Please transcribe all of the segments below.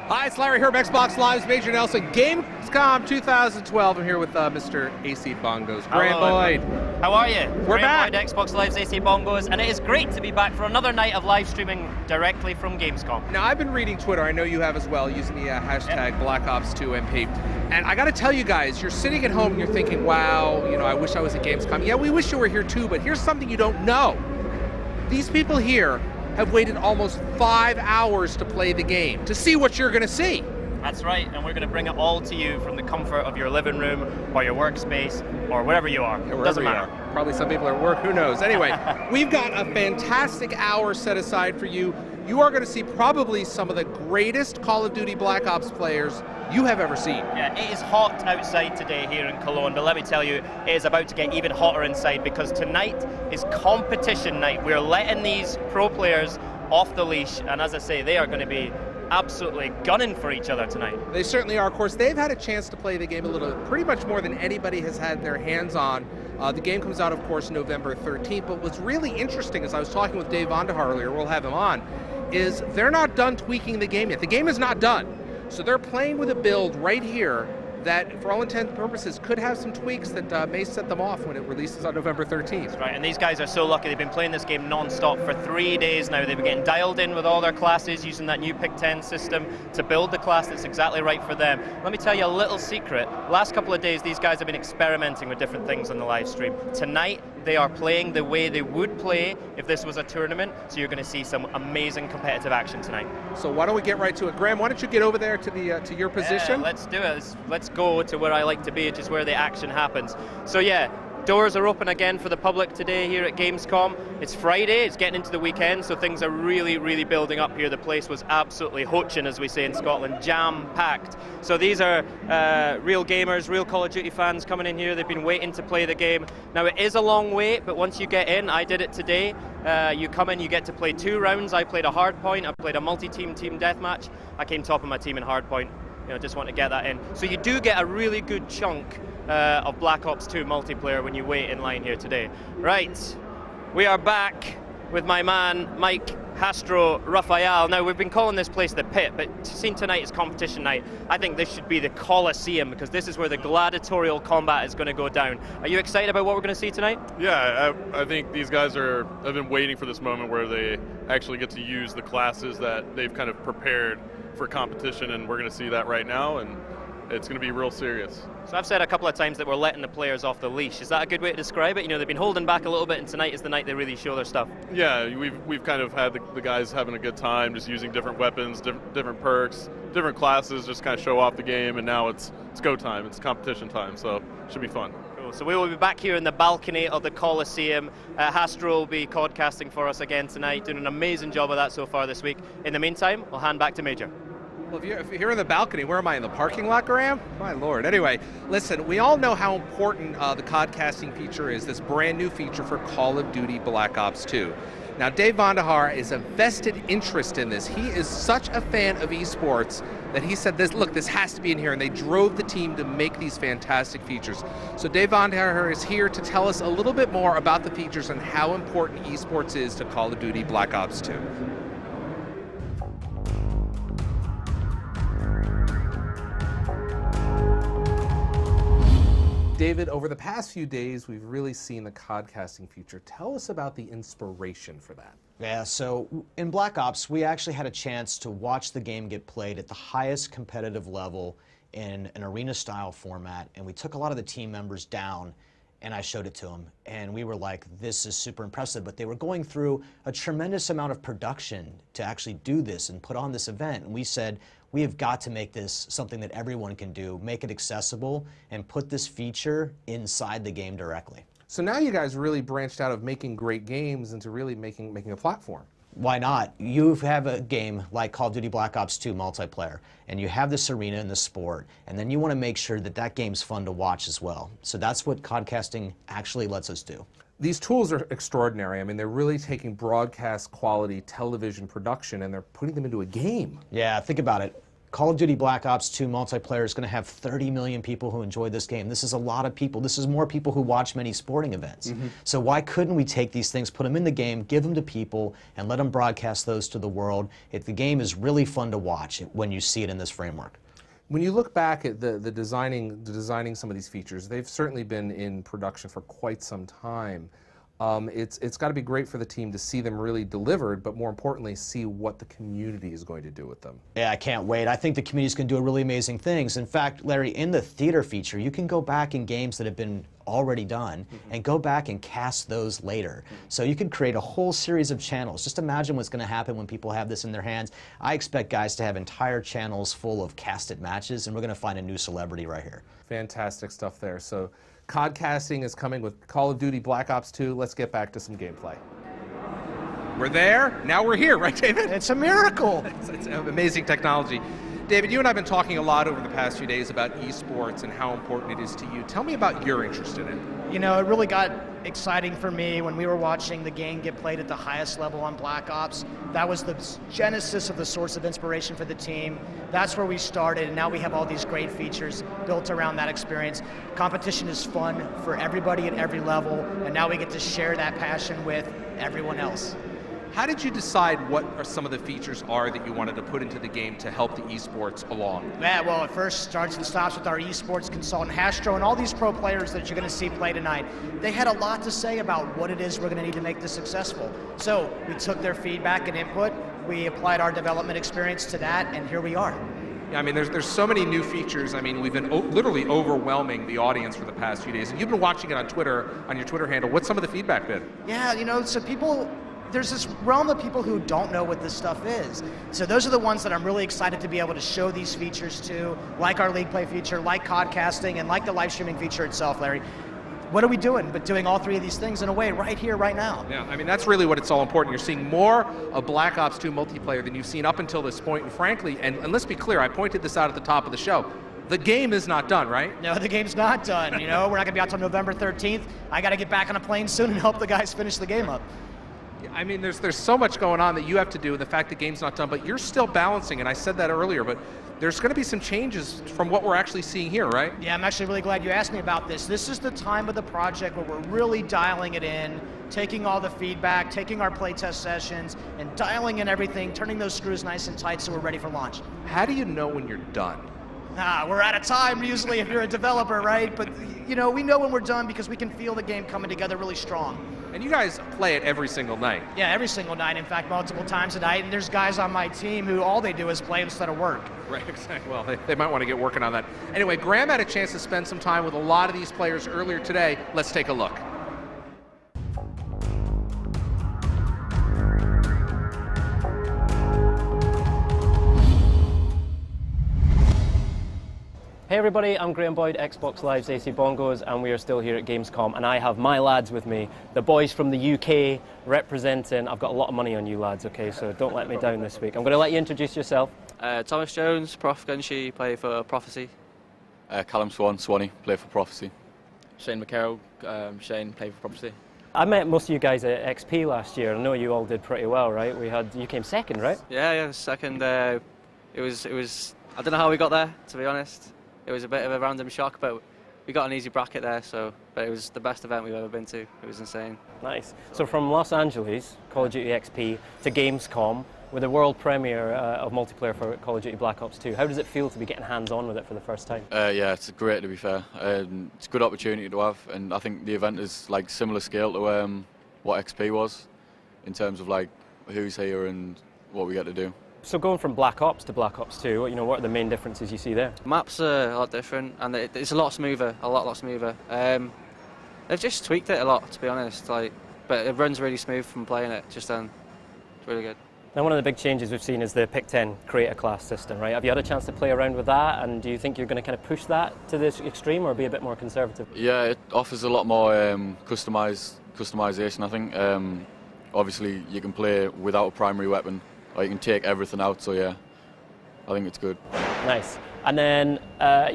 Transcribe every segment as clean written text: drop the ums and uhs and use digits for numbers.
Hi, it's Larry here, Xbox Live's Major Nelson, Gamescom 2012. I'm here with Mr. AC Bongos, Graham Boyd. How are you? We're back. Boyd, Xbox Live's AC Bongos, and it is great to be back for another night of live streaming directly from Gamescom. Now, I've been reading Twitter, I know you have as well, using the hashtag BlackOps2MP. And I gotta tell you guys, you're sitting at home and you're thinking, wow, you know, I wish I was at Gamescom. Yeah, we wish you were here too, but here's something you don't know. These people here have waited almost 5 hours to play the game, to see what you're gonna see. That's right, and we're going to bring it all to you from the comfort of your living room or your workspace or wherever you are. It doesn't matter. Probably some people are at work, who knows. Anyway, we've got a fantastic hour set aside for you. You are going to see probably some of the greatest Call of Duty Black Ops players you have ever seen. Yeah, it is hot outside today here in Cologne, but let me tell you, it is about to get even hotter inside because tonight is competition night. We're letting these pro players off the leash, and as I say, they are going to be absolutely gunning for each other tonight. They certainly are. Of course, they've had a chance to play the game a little, pretty much more than anybody has had their hands on. The game comes out, of course, November 13th, but what's really interesting, as I was talking with Dave Vonderhaar earlier, we'll have him on, is they're not done tweaking the game yet. The game is not done. So they're playing with a build right here that, for all intents and purposes, could have some tweaks that may set them off when it releases on November 13th. That's right, and these guys are so lucky. They've been playing this game non-stop for 3 days now. They've been getting dialed in with all their classes, using that new Pick 10 system to build the class that's exactly right for them. Let me tell you a little secret. Last couple of days, these guys have been experimenting with different things on the live stream. Tonight, they are playing the way they would play if this was a tournament, so you're going to see some amazing competitive action tonight. So why don't we get right to it. Graham, why don't you get over there to your position? Yeah, let's do it. Let's go to where I like to be, which is where the action happens. So yeah, doors are open again for the public today here at Gamescom. It's Friday, it's getting into the weekend, so things are really, really building up here. The place was absolutely hoochin', as we say in Scotland, jam-packed. So these are real gamers, real Call of Duty fans coming in here. They've been waiting to play the game. Now it is a long wait, but once you get in, I did it today, you come in, you get to play 2 rounds. I played a hardpoint, I played a multi-team team deathmatch. I came top of my team in hardpoint. You know, just want to get that in. So you do get a really good chunk of Black Ops 2 multiplayer when you wait in line here today. Right, we are back with my man, Mike Hastro Raphael. Now, we've been calling this place the Pit, but seeing tonight is competition night, I think this should be the Coliseum, because this is where the gladiatorial combat is going to go down. Are you excited about what we're going to see tonight? Yeah, I think these guys have been waiting for this moment where they actually get to use the classes that they've kind of prepared for competition, and we're going to see that right now, and it's going to be real serious. So I've said a couple of times that we're letting the players off the leash. Is that a good way to describe it? You know, they've been holding back a little bit, and tonight is the night they really show their stuff. Yeah, we've kind of had the guys having a good time, just using different weapons, different perks, different classes, just kind of show off the game, and now it's go time, it's competition time, so it should be fun. Cool. So we will be back here in the balcony of the Coliseum. Hastro will be codcasting for us again tonight, doing an amazing job of that so far this week. In the meantime, I'll hand back to Major. Well, if you're in the balcony, where am I, in the parking lot, Graham? My lord. Anyway, listen, we all know how important the codcasting feature is, this brand new feature for Call of Duty Black Ops 2. Now, Dave Vonderhaar is a vested interest in this. He is such a fan of esports that he said, look, this has to be in here, and they drove the team to make these fantastic features. So Dave Vonderhaar is here to tell us a little bit more about the features and how important esports is to Call of Duty Black Ops 2. David, over the past few days, we've really seen the codcasting feature. Tell us about the inspiration for that. Yeah, so in Black Ops, we actually had a chance to watch the game get played at the highest competitive level in an arena-style format, and we took a lot of the team members down, and I showed it to them, and we were like, this is super impressive, but they were going through a tremendous amount of production to actually do this and put on this event, and we said, we have got to make this something that everyone can do, make it accessible, and put this feature inside the game directly. So now you guys really branched out of making great games into really making a platform. Why not? You have a game like Call of Duty Black Ops 2 multiplayer, and you have this arena in the sport, and then you want to make sure that that game's fun to watch as well. So that's what codcasting actually lets us do. These tools are extraordinary. I mean, they're really taking broadcast quality television production and they're putting them into a game. Yeah, think about it. Call of Duty Black Ops 2 multiplayer is going to have 30 million people who enjoy this game. This is a lot of people. This is more people who watch many sporting events. So why couldn't we take these things, put them in the game, give them to people, and let them broadcast those to the world? The game is really fun to watch when you see it in this framework. When you look back at the designing some of these features, they've certainly been in production for quite some time. It's got to be great for the team to see them really delivered, but more importantly, see what the community is going to do with them. Yeah, I can't wait. I think the community's going to do really amazing things. In fact, Larry, in the theater feature, you can go back in games that have been already done and go back and cast those later. So you could create a whole series of channels. Just imagine what's going to happen when people have this in their hands. I expect guys to have entire channels full of casted matches, and we're going to find a new celebrity right here. Fantastic stuff there. So codcasting is coming with Call of Duty Black Ops 2. Let's get back to some gameplay. We're there, now we're here, right, David? It's a miracle. It's amazing technology. David, you and I have been talking a lot over the past few days about esports and how important it is to you. Tell me about your interest in it. You know, it really got exciting for me when we were watching the game get played at the highest level on Black Ops. That was the genesis of the source of inspiration for the team. That's where we started, and now we have all these great features built around that experience. Competition is fun for everybody at every level, and now we get to share that passion with everyone else. How did you decide what are some of the features that you wanted to put into the game to help the esports along? Yeah, well, it first starts and stops with our esports consultant, Hastro, and all these pro players that you're going to see play tonight. They had a lot to say about what it is we're going to need to make this successful. So we took their feedback and input, we applied our development experience to that, and here we are. Yeah, I mean, there's so many new features. I mean, we've been literally overwhelming the audience for the past few days. And you've been watching it on Twitter, on your Twitter handle. What's some of the feedback been? Yeah, you know, so there's this realm of people who don't know what this stuff is. So those are the ones that I'm really excited to be able to show these features to, like our League Play feature, like codcasting, and like the live streaming feature itself, Larry. What are we doing but doing all three of these things in a way right here, right now? Yeah, I mean, that's really what it's all important. You're seeing more of Black Ops 2 multiplayer than you've seen up until this point. And frankly, and let's be clear, I pointed this out at the top of the show, the game is not done, right? No, the game's not done. You know, we're not going to be out till November 13th. I got to get back on a plane soon and help the guys finish the game up. I mean, there's so much going on that you have to do, and the fact the game's not done, but you're still balancing, and I said that earlier, but there's going to be some changes from what we're actually seeing here, right? Yeah, I'm actually really glad you asked me about this. This is the time of the project where we're really dialing it in, taking all the feedback, taking our playtest sessions, and dialing in everything, turning those screws nice and tight so we're ready for launch. How do you know when you're done? We're out of time usually if you're a developer, right? But you know, we know when we're done because we can feel the game coming together really strong. And you guys play it every single night. Yeah, every single night, in fact, multiple times a night. And there's guys on my team who all they do is play instead of work. Right, exactly. Well, they might want to get working on that. Anyway, Graham had a chance to spend some time with a lot of these players earlier today. Let's take a look. Hey everybody, I'm Graham Boyd, Xbox Live's AC Bongos, and we are still here at Gamescom, and I have my lads with me, the boys from the UK representing. I've got a lot of money on you lads, okay, so don't let me down this week. I'm going to let you introduce yourself. Thomas Jones, Prof Gunshi, play for Prophecy. Callum Swanee, play for Prophecy. Shane McCarroll, Shane, play for Prophecy. I met most of you guys at XP last year. I know you all did pretty well, right? You came second, right? Yeah, second. It was. I don't know how we got there, to be honest. It was a bit of a random shock, but we got an easy bracket there. But it was the best event we've ever been to. It was insane. Nice. So from Los Angeles, Call of Duty XP, to Gamescom, with the world premiere of multiplayer for Call of Duty Black Ops 2, how does it feel to be getting hands-on with it for the first time? Yeah, it's great, to be fair. It's a good opportunity to have, and I think the event is like similar scale to what XP was, in terms of like who's here and what we get to do. So going from Black Ops to Black Ops 2, what are the main differences you see there? Maps are a lot different, and it's a lot smoother, a lot smoother. They've just tweaked it a lot, to be honest. But it runs really smooth from playing it. It's really good. Now, one of the big changes we've seen is the Pick 10 creator class system, right? Have you had a chance to play around with that, and do you think you're going to kind of push that to this extreme, or be a bit more conservative? Yeah, it offers a lot more customization. I think obviously you can play without a primary weapon. Or you can take everything out, so yeah, I think it's good. Nice. And then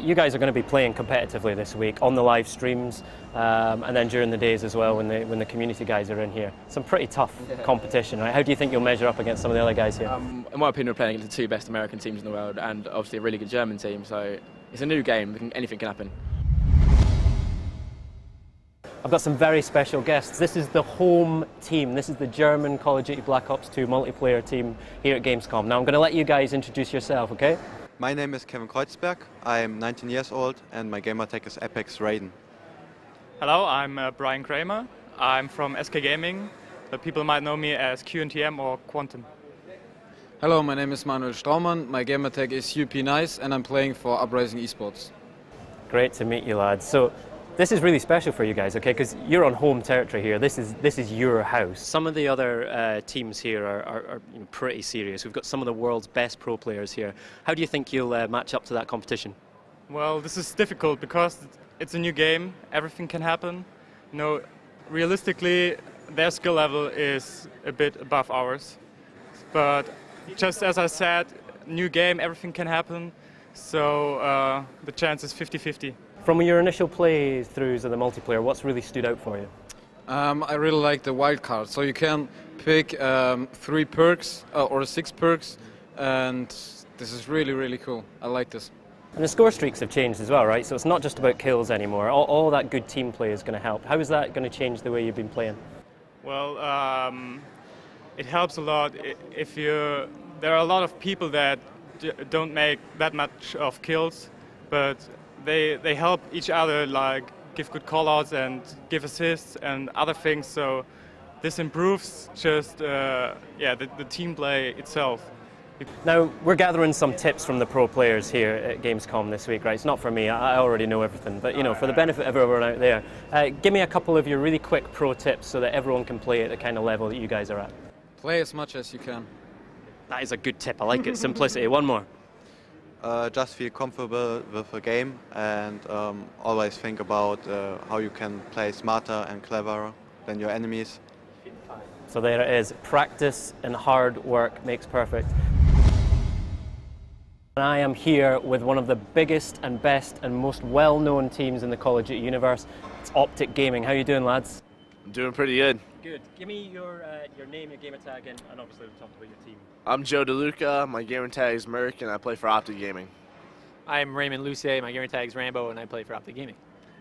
you guys are going to be playing competitively this week on the live streams, and then during the days as well when the community guys are in here. Some pretty tough competition, right? How do you think you'll measure up against some of the other guys here? In my opinion, we're playing against the two best American teams in the world, and obviously a really good German team. So it's a new game; anything can happen. I've got some very special guests. This is the home team. This is the German Call of Duty Black Ops 2 multiplayer team here at Gamescom. Now I'm going to let you guys introduce yourself, okay? My name is Kevin Kreuzberg. I'm 19 years old and my gamertag is Apex Raiden. Hello, I'm Brian Kramer. I'm from SK Gaming, but people might know me as QNTM or Quantum. Hello, my name is Manuel Straumann. My gamertag is UP-Nice and I'm playing for Uprising Esports. Great to meet you, lads. So this is really special for you guys, okay? Because you're on home territory here. This is your house. Some of the other teams here are pretty serious. We've got some of the world's best pro players here. How do you think you'll match up to that competition? Well, this is difficult because it's a new game. Everything can happen. You know, realistically, their skill level is a bit above ours. But just as I said, new game, everything can happen. So the chance is 50-50. From your initial playthroughs of the multiplayer, what's really stood out for you? I really like the wild card. So you can pick 3 perks or 6 perks, and this is really, really cool. I like this. And the score streaks have changed as well, right? So it's not just about kills anymore. All that good team play is going to help. How is that going to change the way you've been playing? Well, it helps a lot if you. There are a lot of people that don't make that much of kills, but they help each other, like give good callouts and give assists and other things. So this improves just the team play itself. Now we're gathering some tips from the pro players here at Gamescom this week, right? It's not for me. I already know everything, but you know, for the benefit of everyone out there, give me a couple of your really quick pro tips so that everyone can play at the kind of level that you guys are at. Play as much as you can. That is a good tip. I like it. Simplicity. One more. Just feel comfortable with the game and always think about how you can play smarter and cleverer than your enemies. So there it is. Practice and hard work makes perfect. And I am here with one of the biggest and best and most well-known teams in the Call of Duty universe. It's Optic Gaming. How are you doing, lads? I'm doing pretty good. Good. Give me your name, your gamer tag, and obviously we'll talk about your team. I'm Joe DeLuca, my gamer tag is Merc, and I play for Optic Gaming. I'm Raymond Lucier, my gamer tag is Rambo, and I play for Optic Gaming.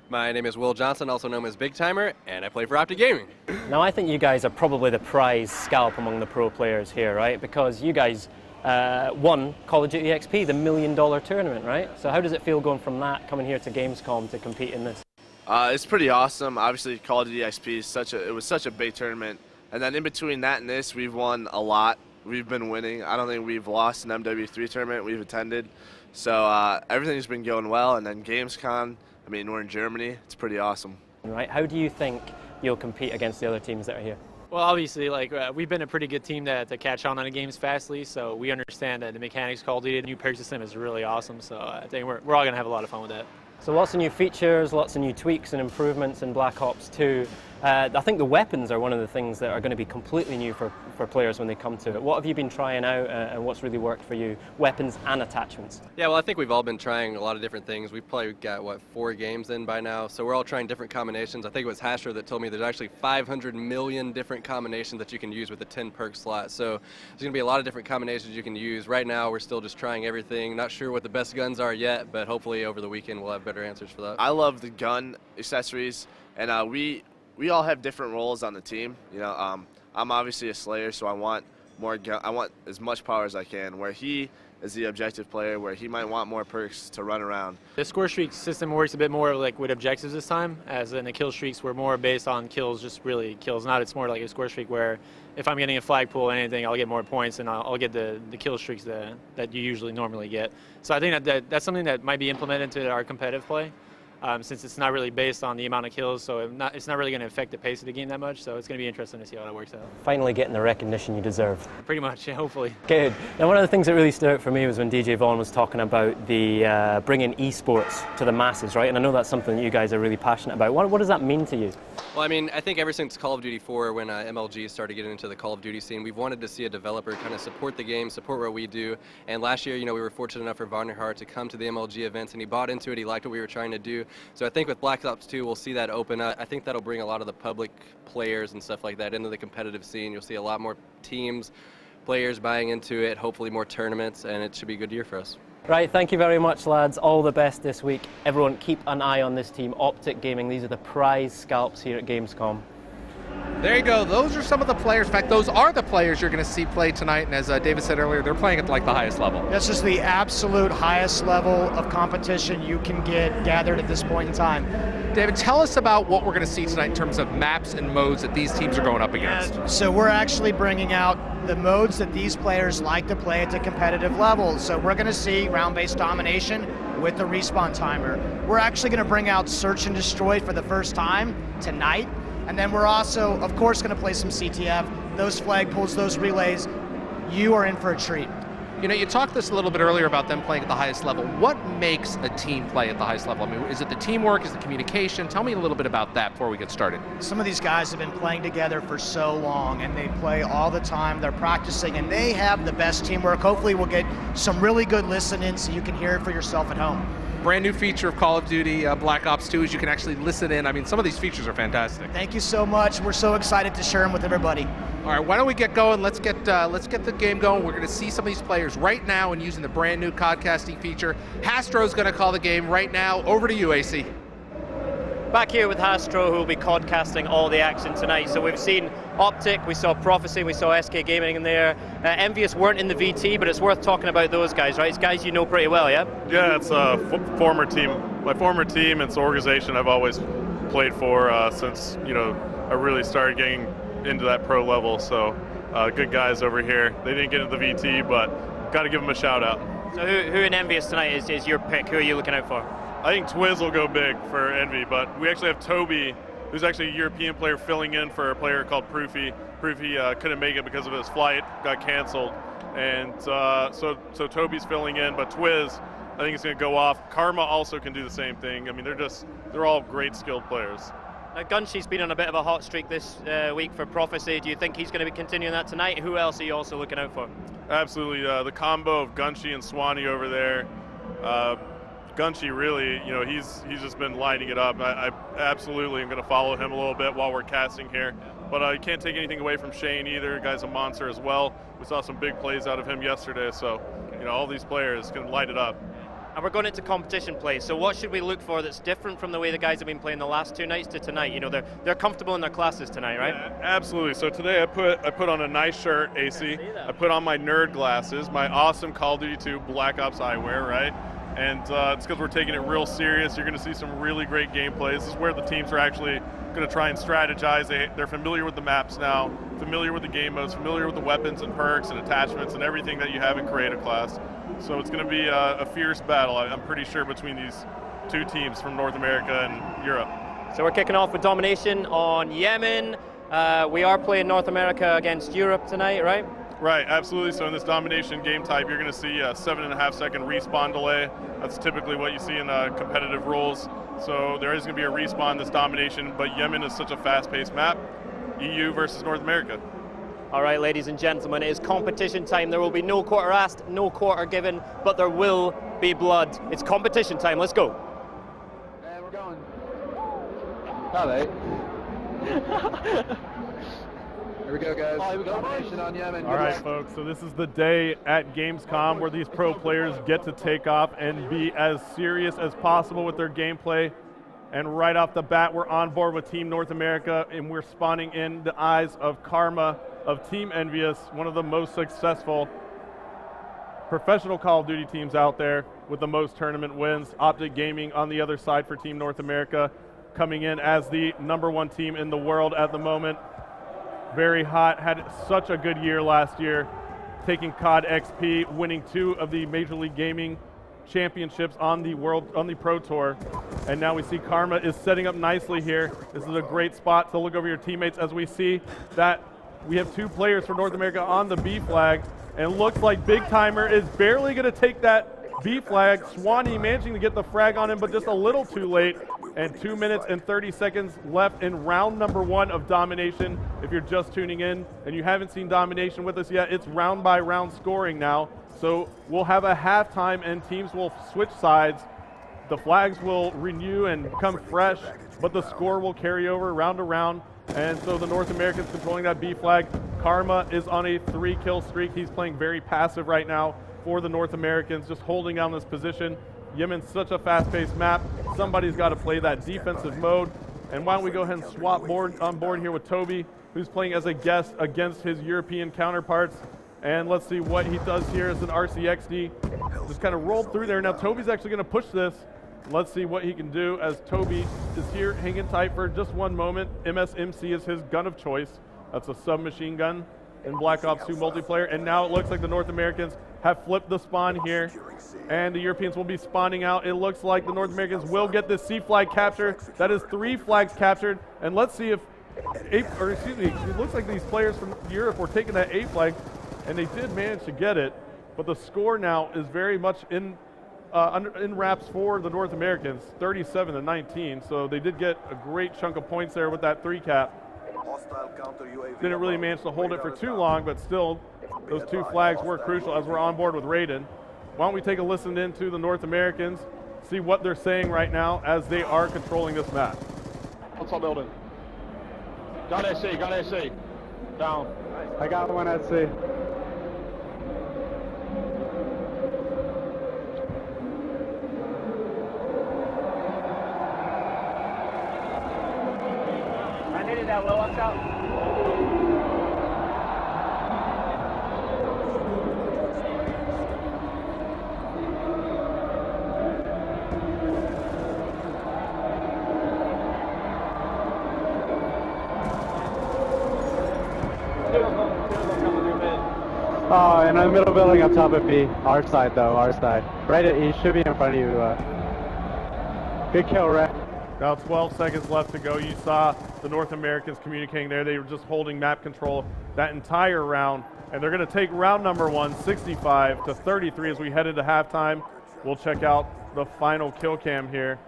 My name is Will Johnson, also known as Big Timer, and I play for Optic Gaming. Now I think you guys are probably the prize scalp among the pro players here, right? Because you guys won Call of Duty XP, the $1 million tournament, right? So how does it feel going from that, coming here to Gamescom to compete in this? It's pretty awesome. Obviously, Call of Duty XP is such a big tournament, and then in between that and this, we've won a lot. We've been winning. I don't think we've lost an MW3 tournament we've attended. So everything's been going well, and then Gamescom, I mean, we're in Germany. It's pretty awesome. Right. How do you think you'll compete against the other teams that are here? Well, obviously, we've been a pretty good team to catch on the games fastly, so we understand that the mechanics Call of Duty, the new perk system is really awesome, so I think we're all going to have a lot of fun with that. So lots of new features, lots of new tweaks and improvements in Black Ops 2. I think the weapons are one of the things that are going to be completely new for players when they come to it. What have you been trying out and what's really worked for you? Weapons and attachments. Yeah, well, I think we've all been trying a lot of different things. We've probably got, 4 games in by now, so we're all trying different combinations. I think it was Hasher that told me there's actually 500 million different combinations that you can use with a 10 perk slot. So there's going to be a lot of different combinations you can use. Right now, we're still just trying everything. Not sure what the best guns are yet, but hopefully over the weekend we'll have better answers for that. I love the gun accessories, and we all have different roles on the team. You know, I'm obviously a Slayer, so I want more I want as much power as I can. Where he is the objective player, where he might want more perks to run around. The score streak system works a bit more like with objectives this time, as in the kill streaks were more based on kills, just really kills. Now it's more like a score streak where if I'm getting a flagpole or anything, I'll get more points and I'll get the kill streaks that you usually normally get. So I think that's something that might be implemented into our competitive play. since it's not really based on the amount of kills, so it's not really going to affect the pace of the game that much, so it's going to be interesting to see how that works out. Finally getting the recognition you deserve. Pretty much, yeah, hopefully. Good. Now, one of the things that really stood out for me was when DJ Vaughn was talking about the bringing esports to the masses, right? And I know that's something that you guys are really passionate about. What does that mean to you? Well, I mean, I think ever since Call of Duty 4, when MLG started getting into the Call of Duty scene, we've wanted to see a developer kind of support the game, support what we do. And last year, you know, we were fortunate enough for Varneyhart to come to the MLG events, and he bought into it. He liked what we were trying to do. So I think with Black Ops 2, we'll see that open up. I think that'll bring a lot of the public players and stuff like that into the competitive scene. You'll see a lot more teams, players buying into it, hopefully more tournaments, and it should be a good year for us. Right, thank you very much, lads. All the best this week. Everyone, keep an eye on this team, Optic Gaming. These are the prize scalps here at Gamescom. There you go. Those are some of the players. In fact, those are the players you're going to see play tonight. And as David said earlier, they're playing at like the highest level. This is the absolute highest level of competition you can get gathered at this point in time. David, tell us about what we're going to see tonight in terms of maps and modes that these teams are going up against. So we're actually bringing out the modes that these players like to play at the competitive level. So we're going to see round-based domination with the respawn timer. We're actually going to bring out Search and Destroy for the first time tonight. And then we're also, of course, going to play some CTF, those flag pulls, those relays. You are in for a treat. You know, you talked this a little bit earlier about them playing at the highest level. What makes a team play at the highest level? I mean, is it the teamwork? Is it the communication? Tell me a little bit about that before we get started. Some of these guys have been playing together for so long, and they play all the time. They're practicing, and they have the best teamwork. Hopefully we'll get some really good listening so you can hear it for yourself at home. Brand new feature of Call of Duty Black Ops 2 is you can actually listen in. I mean, some of these features are fantastic. Thank you so much. We're so excited to share them with everybody. All right, why don't we get going? Let's get the game going. We're going to see some of these players right now and using the brand new codcasting feature. Hastro's going to call the game right now. Over to you, AC. Back here with Hastro, who will be codcasting all the action tonight. So we've seen Optic, we saw Prophecy, we saw SK Gaming in there. Envious weren't in the VT, but it's worth talking about those guys, right? It's guys you know pretty well, yeah? Yeah, it's a former team. My former team, it's an organization I've always played for since, you know, I really started getting into that pro level. So good guys over here. They didn't get into the VT, but got to give them a shout out. So who in Envious tonight is your pick? Who are you looking out for? I think Twiz will go big for Envy, but we actually have Toby, who's actually a European player filling in for a player called Proofy. Proofy couldn't make it because of his flight, got canceled, and so Toby's filling in, but Twiz, I think it's going to go off. Karma also can do the same thing. I mean, they're all great skilled players. Now, Gunshy's been on a bit of a hot streak this week for Prophecy. Do you think he's going to be continuing that tonight? Who else are you also looking out for? Absolutely, the combo of Gunshy and Swanee over there. Gunshy really, you know, he's just been lighting it up. I absolutely am going to follow him a little bit while we're casting here. But I can't take anything away from Shane either. The guy's a monster as well. We saw some big plays out of him yesterday. So, you know, all these players can light it up. And we're going into competition play. So what should we look for that's different from the way the guys have been playing the last two nights to tonight? You know, they're comfortable in their classes tonight, right? Yeah, absolutely. So today I put on a nice shirt, AC. I put on my nerd glasses, my awesome Call of Duty 2 Black Ops eyewear, right? And it's because we're taking it real serious. You're going to see some really great gameplay. This is where the teams are actually going to try and strategize. They're familiar with the maps now, familiar with the game modes, familiar with the weapons and perks and attachments and everything that you have in Creative Class. So it's going to be a fierce battle, I'm pretty sure, between these two teams from North America and Europe. So we're kicking off with domination on Yemen. We are playing North America against Europe tonight, right? Right, absolutely. So in this domination game type, you're going to see a 7.5-second respawn delay. That's typically what you see in competitive rules. So there is going to be a respawn in this domination, but Yemen is such a fast-paced map. EU versus North America. All right, ladies and gentlemen, it is competition time. There will be no quarter asked, no quarter given, but there will be blood. It's competition time. Let's go. And we're going. Hello. Here we go, guys. Oh, here we go. Domination on Yemen. All right, folks. So this is the day at Gamescom where these pro players get to take off and be as serious as possible with their gameplay. And right off the bat, we're on board with Team North America, and we're spawning in the eyes of Karma of Team Envious, one of the most successful professional Call of Duty teams out there with the most tournament wins. Optic Gaming on the other side for Team North America, coming in as the #1 team in the world at the moment. Very hot, had such a good year last year, taking COD XP, winning 2 of the Major League Gaming championships on the Pro Tour. And now we see Karma is setting up nicely here. This is a great spot to look over your teammates as we see that we have 2 players for North America on the B flag. And it looks like Big Timer is barely going to take that B flag. Swanee managing to get the frag on him, but just a little too late. And 2 minutes and 30 seconds left in round number 1 of Domination. If you're just tuning in and you haven't seen Domination with us yet, it's round by round scoring now. So we'll have a halftime and teams will switch sides. The flags will renew and come fresh, but the score will carry over round to round. And so the North Americans controlling that B flag. Karma is on a 3-kill streak. He's playing very passive right now for the North Americans, just holding down this position. Yemen's such a fast-paced map. Somebody's got to play that defensive mode. And why don't we go ahead and swap on board here with Toby, who's playing as a guest against his European counterparts. And let's see what he does here as an RCXD. Just kind of rolled through there. Now Toby's actually going to push this. Let's see what he can do as Toby is here hanging tight for just one moment. MSMC is his gun of choice. That's a submachine gun in Black Ops 2 multiplayer. And now it looks like the North Americans have flipped the spawn here, and the Europeans will be spawning out. It looks like the North Americans will get this C flag capture. That is 3 flags captured, and let's see if it looks like these players from Europe were taking that A flag, and they did manage to get it, but the score now is very much in wraps for the North Americans, 37-19, so they did get a great chunk of points there with that 3 cap. Didn't really manage to hold it for too long, but still, those 2 flags were crucial as we're on board with Raiden. Why don't we take a listen into the North Americans, see what they're saying right now as they are controlling this map. What's up, building? Got SC, got SC. Down. I got one at C. I needed that low, watch out. Oh, in the middle building up top of B. Our side though, our side. Right at E, should be in front of you. Good kill, Ray. Now 12 seconds left to go. You saw the North Americans communicating there. They were just holding map control that entire round. And they're going to take round number 1, 65-33 as we head into halftime. We'll check out the final kill cam here.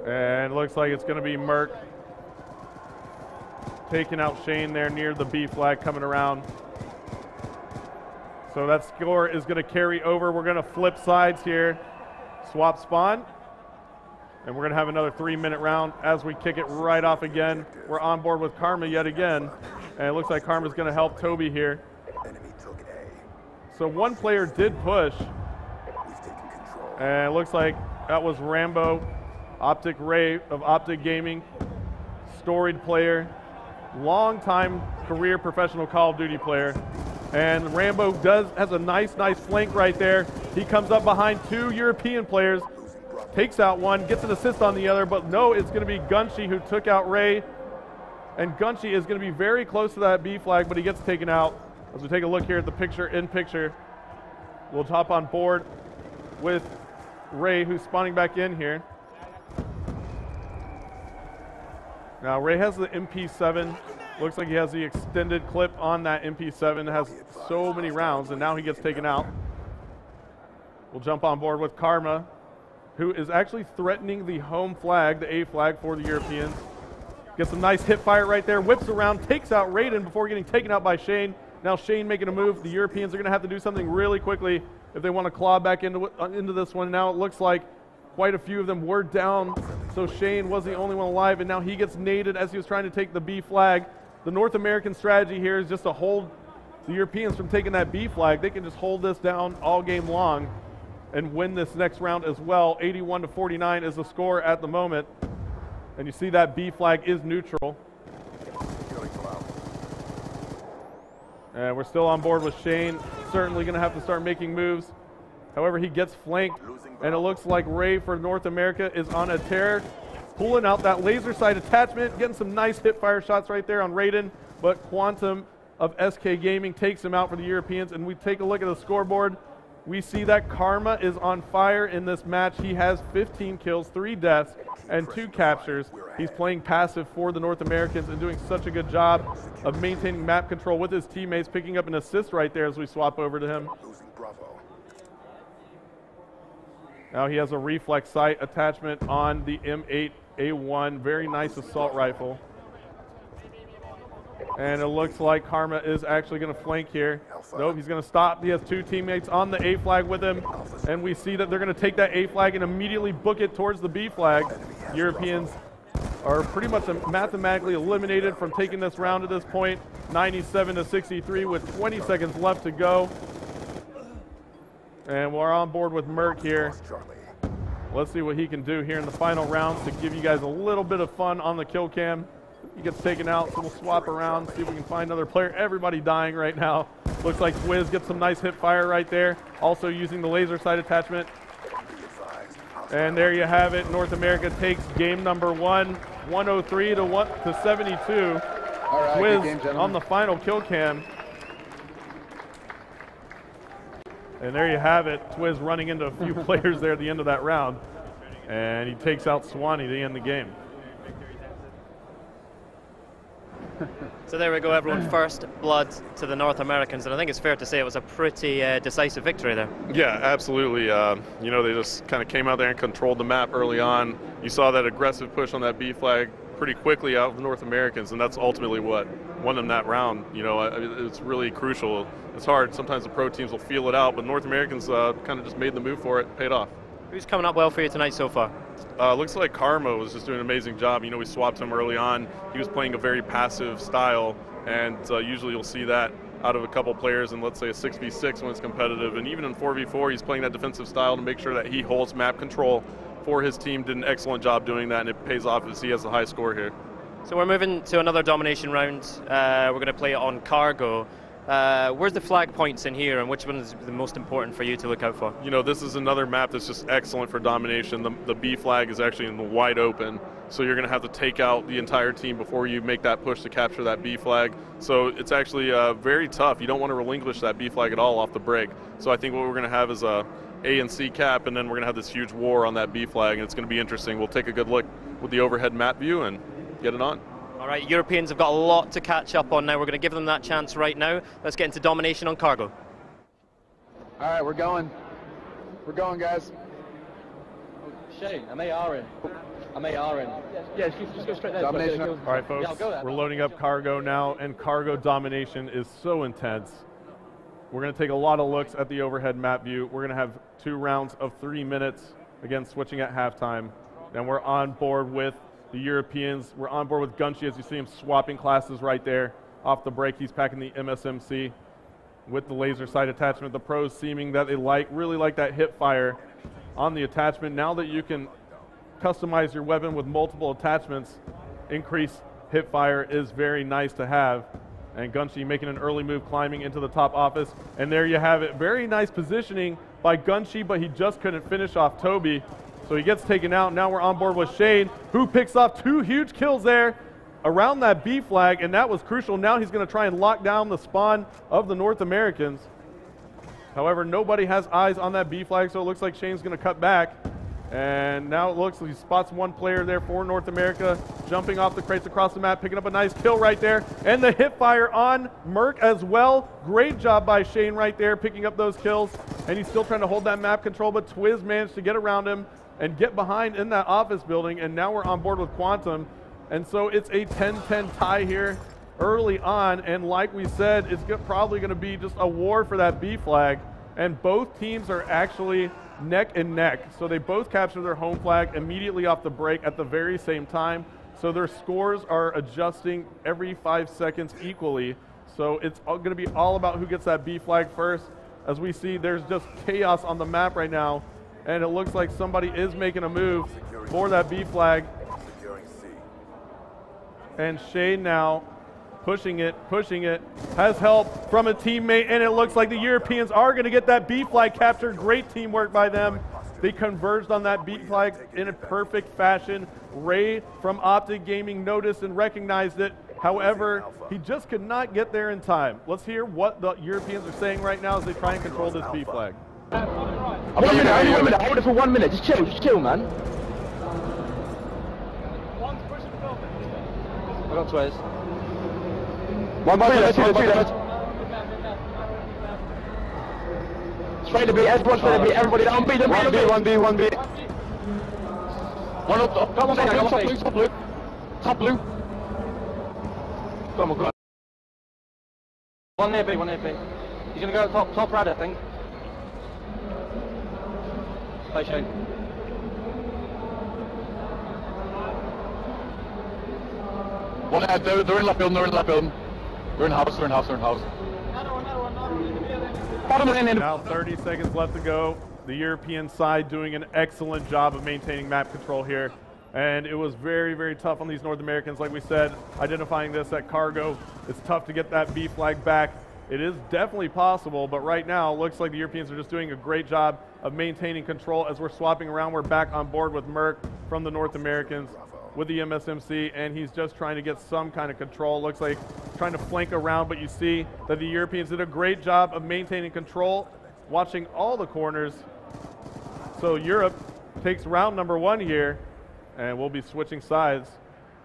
And it looks like it's going to be Merc taking out Shane there near the B flag coming around. So that score is going to carry over. We're going to flip sides here. Swap spawn. And we're going to have another 3-minute round as we kick it right off again. We're on board with Karma yet again. And it looks like Karma's going to help Toby here. So one player did push. And it looks like that was Rambo, Optic Ray of Optic Gaming. Storied player. Long-time career professional Call of Duty player. And Rambo has a nice flank right there. He comes up behind 2 European players, takes out one, gets an assist on the other, but no, it's going to be Gunshi who took out Ray. And Gunshi is going to be very close to that B flag, but he gets taken out. As we take a look here at the picture, we'll hop on board with Ray, who's spawning back in here. Now Ray has the MP7. Looks like he has the extended clip on that MP7. It has so many rounds, and now he gets taken out. We'll jump on board with Karma, who is actually threatening the home flag, the A flag for the Europeans. Gets a nice hip fire right there, whips around, takes out Raiden before getting taken out by Shane. Now Shane making a move. The Europeans are going to have to do something really quickly if they want to claw back into this one. Now it looks like quite a few of them were down, so Shane was the only one alive, and now he gets naded as he was trying to take the B flag. The North American strategy here is just to hold the Europeans from taking that B flag. They can just hold this down all game long and win this next round as well. 81-49 is the score at the moment. And you see that B flag is neutral. And we're still on board with Shane. Certainly going to have to start making moves. However, he gets flanked, and it looks like Ray for North America is on a tear, pulling out that laser sight attachment, getting some nice hip fire shots right there on Raiden, but Quantum of SK Gaming takes him out for the Europeans. And we take a look at the scoreboard. We see that Karma is on fire in this match. He has 15 kills, 3 deaths, and 2 captures. He's playing passive for the North Americans and doing such a good job of maintaining map control with his teammates, picking up an assist right there as we swap over to him. Now he has a reflex sight attachment on the M8A1. Very nice assault rifle. And it looks like Karma is actually going to flank here. Nope, he's going to stop. He has 2 teammates on the A flag with him. And we see that they're going to take that A flag and immediately book it towards the B flag. Europeans are pretty much mathematically eliminated from taking this round at this point. 97-63 with 20 seconds left to go. And we're on board with Merc here. Let's see what he can do here in the final rounds to give you guys a little bit of fun on the kill cam. He gets taken out, so we'll swap around, see if we can find another player. Everybody dying right now. Looks like Twiz gets some nice hip fire right there. Also using the laser sight attachment. And there you have it. North America takes game number 1, 103 to 72. All right, Twiz good game, on the final kill cam. And there you have it. Twiz running into a few players there at the end of that round. And he takes out Swanee to end the game. So there we go, everyone. First blood to the North Americans, and I think it's fair to say it was a pretty decisive victory there. Yeah, absolutely. You know, they just kind of came out there and controlled the map early on. You saw that aggressive push on that B flag pretty quickly out of the North Americans, and that's ultimately what won them that round. You know, it's really crucial. It's hard. Sometimes the pro teams will feel it out, but North Americans kind of just made the move for it, paid off. Who's coming up well for you tonight so far? Looks like Karma was just doing an amazing job. You know, we swapped him early on. He was playing a very passive style, and usually you'll see that out of a couple players in, let's say, a 6v6 when it's competitive. And even in 4v4, he's playing that defensive style to make sure that he holds map control for his team. Did an excellent job doing that, and it pays off as he has a high score here. So we're moving to another domination round. We're going to play it on Cargo. Where's the flag points in here, and which one is the most important for you to look out for? You know, this is another map that's just excellent for domination. The B flag is actually in the wide open, so you're going to have to take out the entire team before you make that push to capture that B flag. So it's actually very tough. You don't want to relinquish that B flag at all off the break. So I think what we're going to have is a A and C cap, and then we're going to have this huge war on that B flag, and it's going to be interesting. We'll take a good look with the overhead map view and get it on. All right, Europeans have got a lot to catch up on now. We're going to give them that chance right now. Let's get into domination on Cargo. All right, we're going. We're going, guys. Shane, I'm AR in. I'm AR in. Yeah, just go straight there. Domination. All right, folks, we're loading up Cargo now, and Cargo domination is so intense. We're going to take a lot of looks at the overhead map view. We're going to have 2 rounds of 3 minutes, again, switching at halftime. And we're on board with the Europeans. We're on board with Gunshi, as you see him swapping classes right there. Off the break, he's packing the MSMC with the laser sight attachment. The pros seeming that they really like that hip fire on the attachment. Now that you can customize your weapon with multiple attachments, increased hip fire is very nice to have. And Gunshi making an early move, climbing into the top office. And there you have it. Very nice positioning by Gunshi, but he just couldn't finish off Toby. So he gets taken out. Now we're on board with Shane, who picks off 2 huge kills there around that B flag, and that was crucial. Now he's going to try and lock down the spawn of the North Americans. However, nobody has eyes on that B flag, so it looks like Shane's going to cut back. And now it looks like he spots 1 player there for North America, jumping off the crates across the map, picking up a nice kill right there. And the hip fire on Merc as well. Great job by Shane right there, picking up those kills. And he's still trying to hold that map control, but Twiz managed to get around him and get behind in that office building, and now we're on board with Quantum. And so it's a 10-10 tie here early on, and like we said, it's probably going to be just a war for that B flag, and both teams are actually neck and neck. So they both capture their home flag immediately off the break at the very same time, so their scores are adjusting every 5 seconds equally. So it's going to be all about who gets that B flag first. As we see, there's just chaos on the map right now, and it looks like somebody is making a move for that B flag. And Shane now pushing it, has help from a teammate, and it looks like the Europeans are going to get that B flag captured. Great teamwork by them. They converged on that B flag in a perfect fashion. Ray from Optic Gaming noticed and recognized it. However, he just could not get there in time. Let's hear what the Europeans are saying right now as they try and control this B flag. 1 minute, only 1 minute. Hold it for 1 minute. Just chill, man. I got Twiz. One by two. Straight to B, everyone straight to B, everybody down B, then B. 1B. One up, come on, top blue. Top blue. Come on. One near B. He's gonna go top right, I think. Play Shane. One head, they're in left building, They're in house. Now 30 seconds left to go. The European side doing an excellent job of maintaining map control here. And it was very, very tough on these North Americans. Like we said, identifying this at cargo, it's tough to get that B flag back. It is definitely possible, but right now, it looks like the Europeans are just doing a great job of maintaining control. As we're swapping around, we're back on board with Merc from the North Americans with the MSMC, and he's just trying to get some kind of control. Looks like trying to flank around, but you see that the Europeans did a great job of maintaining control, watching all the corners. So Europe takes round number 1 here, and we'll be switching sides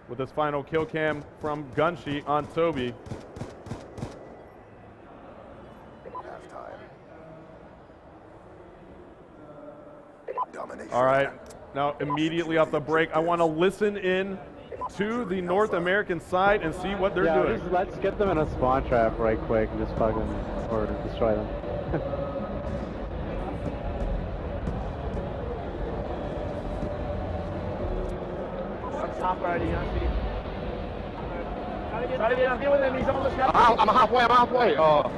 with this final kill cam from Gunshi on Toby. All right, now immediately off the break, I want to listen in to the North American side and see what they're doing. Just let's get them in a spawn trap right quick and just fucking, or destroy them. Top right, you see. Try to get with him, he's on the shelf. I'm halfway. Oh.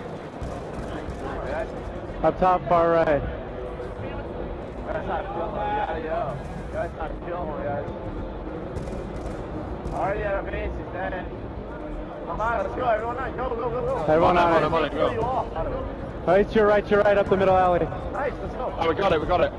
Up top, far right. Guys, not kill him. We gotta go. Guys, not kill him, guys. Already at a base, he's dead. Come on, let's go. Everyone on, go. Everyone on it. Go. Right, you're right, up the middle alley. Nice, let's go. Oh, we got it.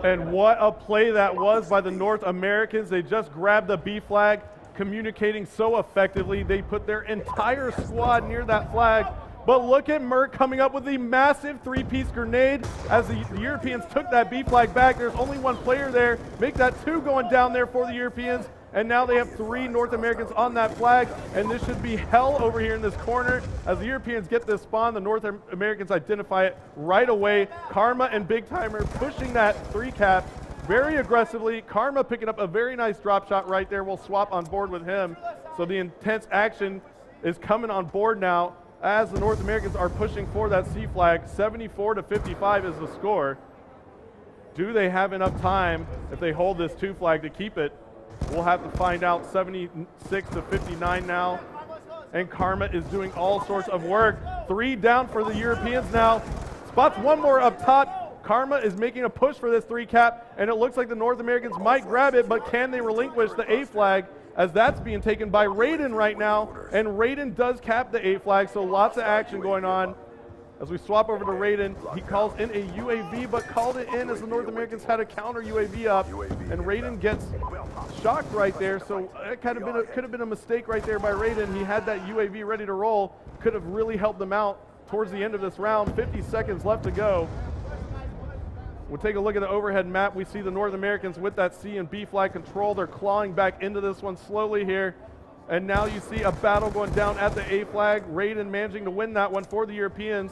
And what a play that was by the North Americans. They just grabbed the B flag, communicating so effectively. They put their entire squad near that flag. But look at Merc coming up with the massive 3-piece grenade as the Europeans took that B flag back. There's only one player there. Make that 2 going down there for the Europeans. And now they have 3 North Americans on that flag. And this should be hell over here in this corner. As the Europeans get this spawn, the North Americans identify it right away. Karma and Big Timer pushing that 3 cap very aggressively. Karma picking up a very nice drop shot right there. We'll swap on board with him. So the intense action is coming on board now, as the North Americans are pushing for that C flag. 74-55 is the score. Do they have enough time if they hold this 2 flag to keep it? We'll have to find out. 76-59 now. And Karma is doing all sorts of work. 3 down for the Europeans now. Spots 1 more up top. Karma is making a push for this 3 cap, and it looks like the North Americans might grab it, but can they relinquish the A flag, as that's being taken by Raiden right now, and Raiden does cap the A flag, so lots of action going on. As we swap over to Raiden, he calls in a UAV, but called it in as the North Americans had a counter UAV up, and Raiden gets shocked right there, so it could have been a mistake right there by Raiden. He had that UAV ready to roll, could have really helped them out towards the end of this round. 50 seconds left to go. We'll take a look at the overhead map. We see the North Americans with that C and B flag control. They're clawing back into this one slowly here. And now you see a battle going down at the A flag. Raiden managing to win that one for the Europeans.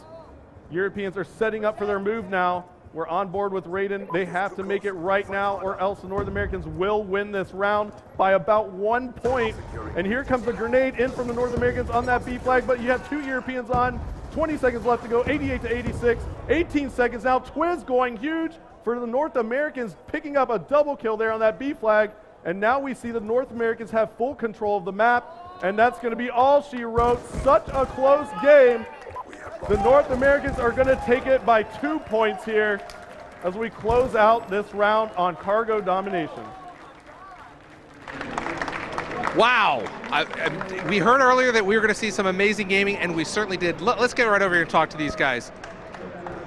Europeans are setting up for their move now. We're on board with Raiden. They have to make it right now, or else the North Americans will win this round by about 1 point. And here comes the grenade in from the North Americans on that B flag, but you have 2 Europeans on. 20 seconds left to go, 88-86, 18 seconds now. Twiz going huge for the North Americans, picking up a double kill there on that B flag. And now we see the North Americans have full control of the map, and that's going to be all she wrote. Such a close game. The North Americans are going to take it by 2 points here as we close out this round on cargo domination. Wow. We heard earlier that we were going to see some amazing gaming, and we certainly did. Let's get right over here and talk to these guys.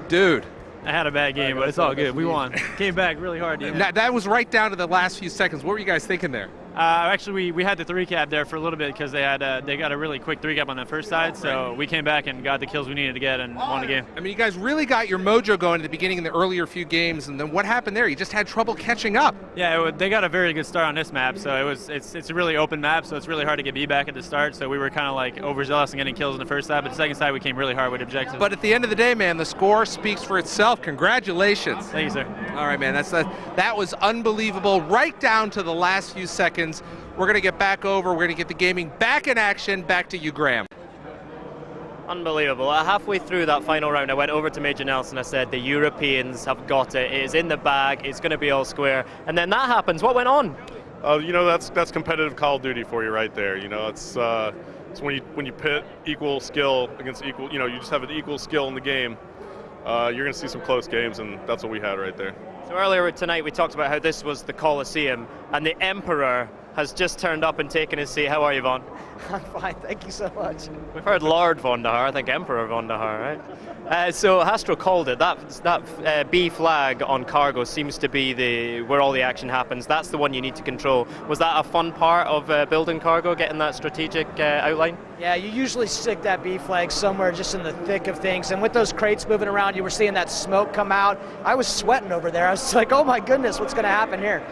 Dude. I had a bad game, but it's all good. We won. Came back really hard. That was right down to the last few seconds. What were you guys thinking there? Actually, we had the 3-cap there for a little bit because they got a really quick 3-cap on that first side, so we came back and got the kills we needed to get and won the game. I mean, you guys really got your mojo going at the beginning in the earlier few games, and then what happened there? You just had trouble catching up. Yeah, they got a very good start on this map, so it's a really open map, so it's really hard to get B back at the start, so we were kind of like overzealous and getting kills in the first side, but the second side we came really hard with objectives. But at the end of the day, man, the score speaks for itself. Congratulations. Thank you, sir. All right, man, that was unbelievable, right down to the last few seconds. We're going to get back over. We're going to get the gaming back in action. Back to you, Graham. Unbelievable. Halfway through that final round, I went over to Major Nelson. I said, the Europeans have got it. It is in the bag. It's going to be all square. And then that happens. What went on? You know, that's competitive Call of Duty for you right there. You know, it's when you pit equal skill against equal. You know, you just have an equal skill in the game. You're going to see some close games, and that's what we had right there. So earlier tonight, we talked about how this was the Colosseum, and the Emperor has just turned up and taken his seat. How are you, Vaughn? I'm fine, thank you so much. We've heard Lord Von der Haar, I think Emperor Von der Haar, right? So Hastro called it. That B flag on cargo seems to be where all the action happens. That's the one you need to control. Was that a fun part of building cargo, getting that strategic outline? Yeah, you usually stick that B flag somewhere just in the thick of things. And with those crates moving around, you were seeing that smoke come out. I was sweating over there. I was like, oh my goodness, what's going to happen here?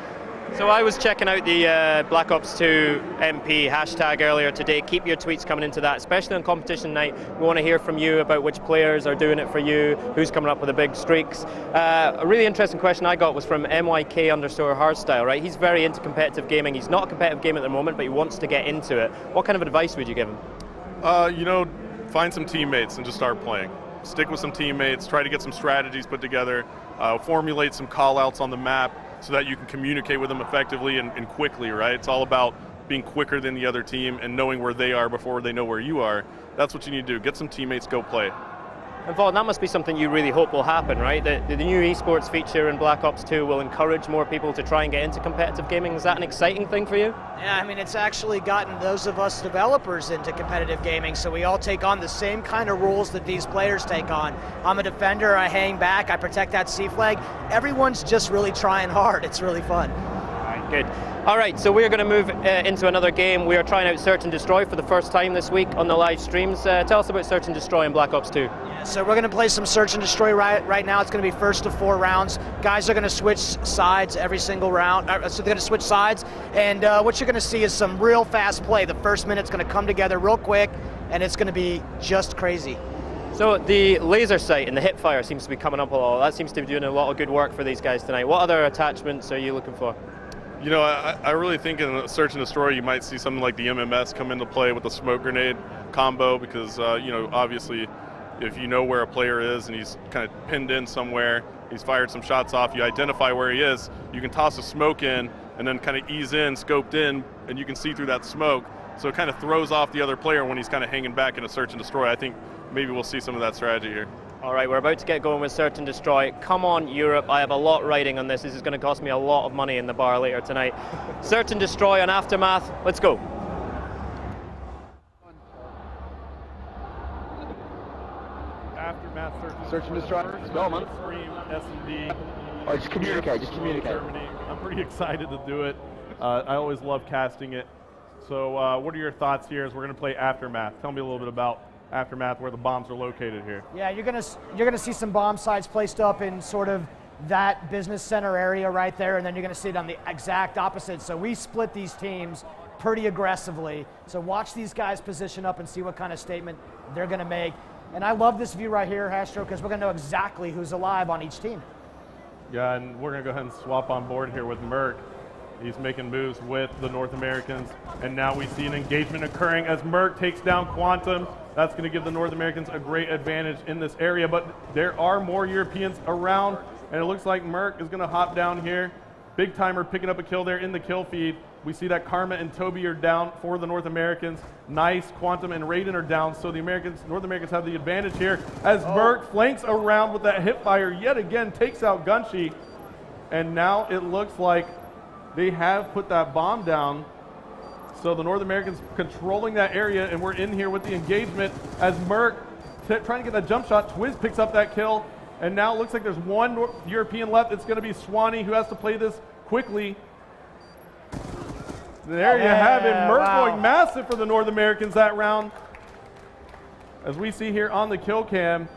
So I was checking out the Black Ops 2 MP hashtag earlier today. Keep your tweets coming into that, especially on competition night. We want to hear from you about which players are doing it for you, who's coming up with the big streaks. A really interesting question I got was from MYK_hardstyle, right? He's very into competitive gaming. He's not a competitive gamer at the moment, but he wants to get into it. What kind of advice would you give him? You know, find some teammates and just start playing. Stick with some teammates, try to get some strategies put together, formulate some call-outs on the map, so that you can communicate with them effectively and quickly, right? It's all about being quicker than the other team and knowing where they are before they know where you are. That's what you need to do. Get some teammates, go play. And Vaughn, that must be something you really hope will happen, right? The new esports feature in Black Ops 2 will encourage more people to try and get into competitive gaming. Is that an exciting thing for you? Yeah, I mean, it's actually gotten those of us developers into competitive gaming, so we all take on the same kind of rules that these players take on. I'm a defender, I hang back, I protect that C flag. Everyone's just really trying hard. It's really fun. All right, good. All right, so we're going to move into another game. We are trying out Search and Destroy for the first time this week on the live streams. Tell us about Search and Destroy in Black Ops 2. Yeah, so we're going to play some Search and Destroy right now. It's going to be first of 4 rounds. Guys are going to switch sides every single round. So they're going to switch sides, and what you're going to see is some real fast play. The first minute's going to come together real quick, and it's going to be just crazy. So the laser sight and the hip fire seems to be coming up a lot. That seems to be doing a lot of good work for these guys tonight. What other attachments are you looking for? You know, I really think in Search and Destroy you might see something like the MMS come into play with the smoke grenade combo because, you know, obviously if you know where a player is and he's kind of pinned in somewhere, he's fired some shots off, you identify where he is, you can toss a smoke in and then kind of ease in, scoped in, and you can see through that smoke. So it kind of throws off the other player when he's kind of hanging back in a Search and Destroy. I think maybe we'll see some of that strategy here. All right, we're about to get going with Search and Destroy. Come on, Europe. I have a lot riding on this. This is going to cost me a lot of money in the bar later tonight. Search and Destroy on Aftermath. Let's go. Aftermath Search and Destroy. Let's go, man. Stream, S&D. Oh, just communicate, just communicate. Germany. I'm pretty excited to do it. I always love casting it. So what are your thoughts here as we're going to play Aftermath? Tell me a little bit about Aftermath, where the bombs are located here. Yeah, you're gonna see some bomb sites placed up in sort of that business center area right there, and then you're gonna see it on the exact opposite. So we split these teams pretty aggressively. So watch these guys position up and see what kind of statement they're gonna make. And I love this view right here, Hastro, because we're gonna know exactly who's alive on each team. Yeah, and we're gonna go ahead and swap on board here with Merc. He's making moves with the North Americans, and now we see an engagement occurring as Merc takes down Quantum. That's going to give the North Americans a great advantage in this area, but there are more Europeans around, and it looks like Merc is going to hop down here. Big Timer picking up a kill there in the kill feed. We see that Karma and Toby are down for the North Americans. Nice, Quantum and Raiden are down, so the North Americans have the advantage here as Merc flanks around with that hip fire yet again, takes out Gunshi, and now it looks like they have put that bomb down. So the North Americans controlling that area, and we're in here with the engagement as Merc trying to get that jump shot. Twiz picks up that kill, and now it looks like there's one European left. It's going to be Swanee who has to play this quickly. There you have it. Merc going massive for the North Americans that round. As we see here on the kill cam,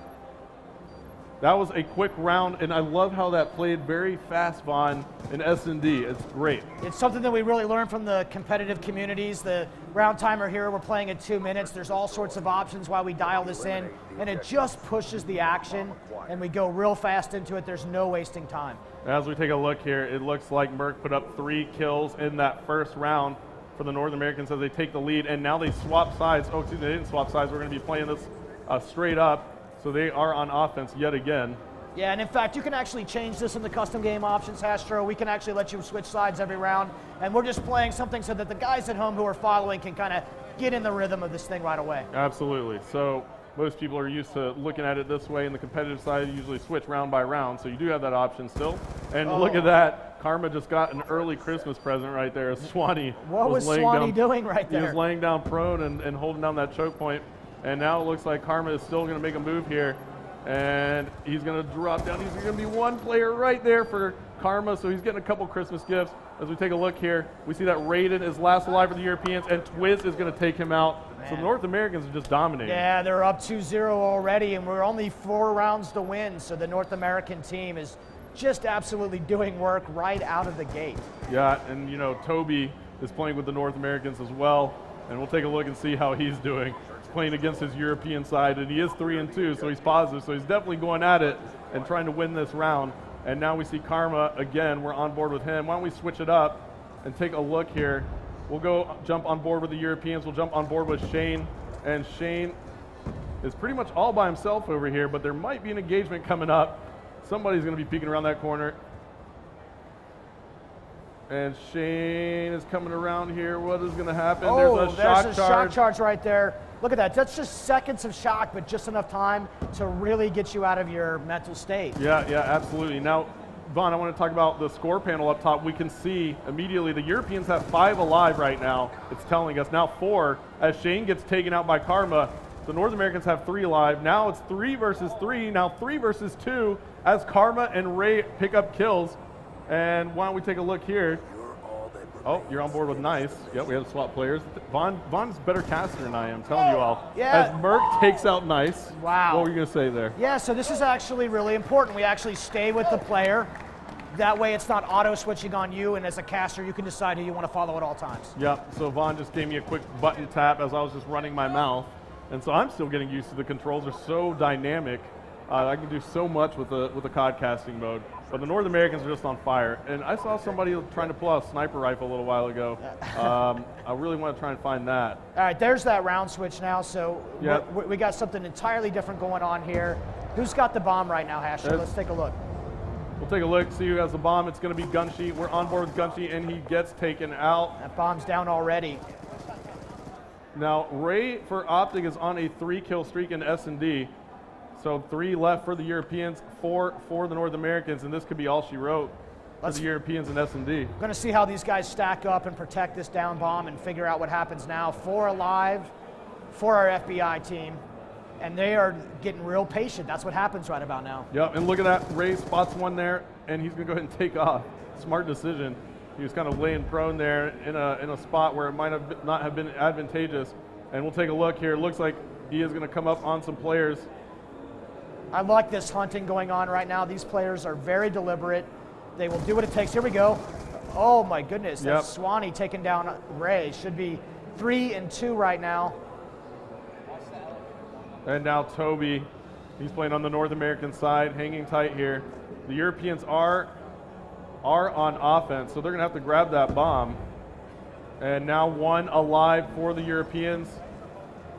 that was a quick round, and I love how that played very fast, Vaughn, in S&D. It's great. It's something that we really learned from the competitive communities. The round timer here, we're playing at 2 minutes. There's all sorts of options while we dial this in, and it just pushes the action, and we go real fast into it. There's no wasting time. As we take a look here, it looks like Merc put up 3 kills in that first round for the North Americans as they take the lead, and now they swap sides. Oh, excuse me, they didn't swap sides. We're going to be playing this straight up. So they are on offense yet again. Yeah, and in fact, you can actually change this in the custom game options, Hastro. We can actually let you switch sides every round, and we're just playing something so that the guys at home who are following can kind of get in the rhythm of this thing right away. Absolutely. So most people are used to looking at it this way. In the competitive side, you usually switch round by round, so you do have that option still. And look at that. Karma just got an early Christmas present right there. Swanee. What was Swanee doing right there? He was laying down prone and holding down that choke point. And now it looks like Karma is still going to make a move here. And he's going to drop down. He's going to be one player right there for Karma, so he's getting a couple Christmas gifts. As we take a look here, we see that Raiden is last alive for the Europeans, and Twiz is going to take him out. Man. So the North Americans are just dominating. Yeah, they're up 2-0 already, and we're only 4 rounds to win, so the North American team is just absolutely doing work right out of the gate. Yeah, and you know, Toby is playing with the North Americans as well, and we'll take a look and see how he's doing. Playing against his European side, and he is 3-2, so he's positive, so he's definitely going at it and trying to win this round. And now we see Karma again. We're on board with him. Why don't we switch it up and take a look here? We'll go jump on board with the Europeans. We'll jump on board with Shane, and Shane is pretty much all by himself over here, but there might be an engagement coming up. Somebody's going to be peeking around that corner. And Shane is coming around here. What is going to happen? Oh, there's a shock charge right there. Look at that. That's just seconds of shock, but just enough time to really get you out of your mental state. Yeah, absolutely. Now, Vaughn, I want to talk about the score panel up top. We can see immediately the Europeans have 5 alive right now. It's telling us now 4 as Shane gets taken out by Karma. The North Americans have 3 alive. Now it's 3 versus 3. Now 3 versus 2 as Karma and Ray pick up kills. And why don't we take a look here? Oh, you're on board with Nice. Yep, we have swap players. Vaughn's better caster than I am, telling you all. Yeah. As Merc takes out Nice. Wow. What were you going to say there? Yeah, so this is actually really important. We actually stay with the player. That way it's not auto-switching on you, and as a caster, you can decide who you want to follow at all times. Yep, so Vaughn just gave me a quick button tap as I was just running my mouth. And so I'm still getting used to the controls. They're so dynamic. I can do so much with the COD casting mode. But the North Americans are just on fire. And I saw somebody trying to pull out a sniper rifle a little while ago. I really want to try and find that. All right, there's that round switch now. So yep. we got something entirely different going on here. Who's got the bomb right now, Hasher? Let's take a look. We'll take a look, see who has the bomb. It's going to be Gunshi. We're on board with Gunshi, and he gets taken out. That bomb's down already. Now, Ray for Optic is on a 3-kill streak in S&D. So 3 left for the Europeans, 4 for the North Americans, and this could be all she wrote for the Europeans in S&D. We're going to see how these guys stack up and protect this down bomb and figure out what happens now. 4 alive for our FBI team, and they are getting real patient. That's what happens right about now. Yep, and look at that. Ray spots one there, and he's going to go ahead and take off. Smart decision. He was kind of laying prone there in a spot where it might not have been advantageous. And we'll take a look here. It looks like he is going to come up on some players. I like this hunting going on right now. These players are very deliberate. They will do what it takes. Here we go. Oh my goodness, that's Swanee taking down Ray. Should be 3-2 right now. And now Toby, he's playing on the North American side, hanging tight here. The Europeans are on offense, so they're gonna have to grab that bomb. And now 1 alive for the Europeans.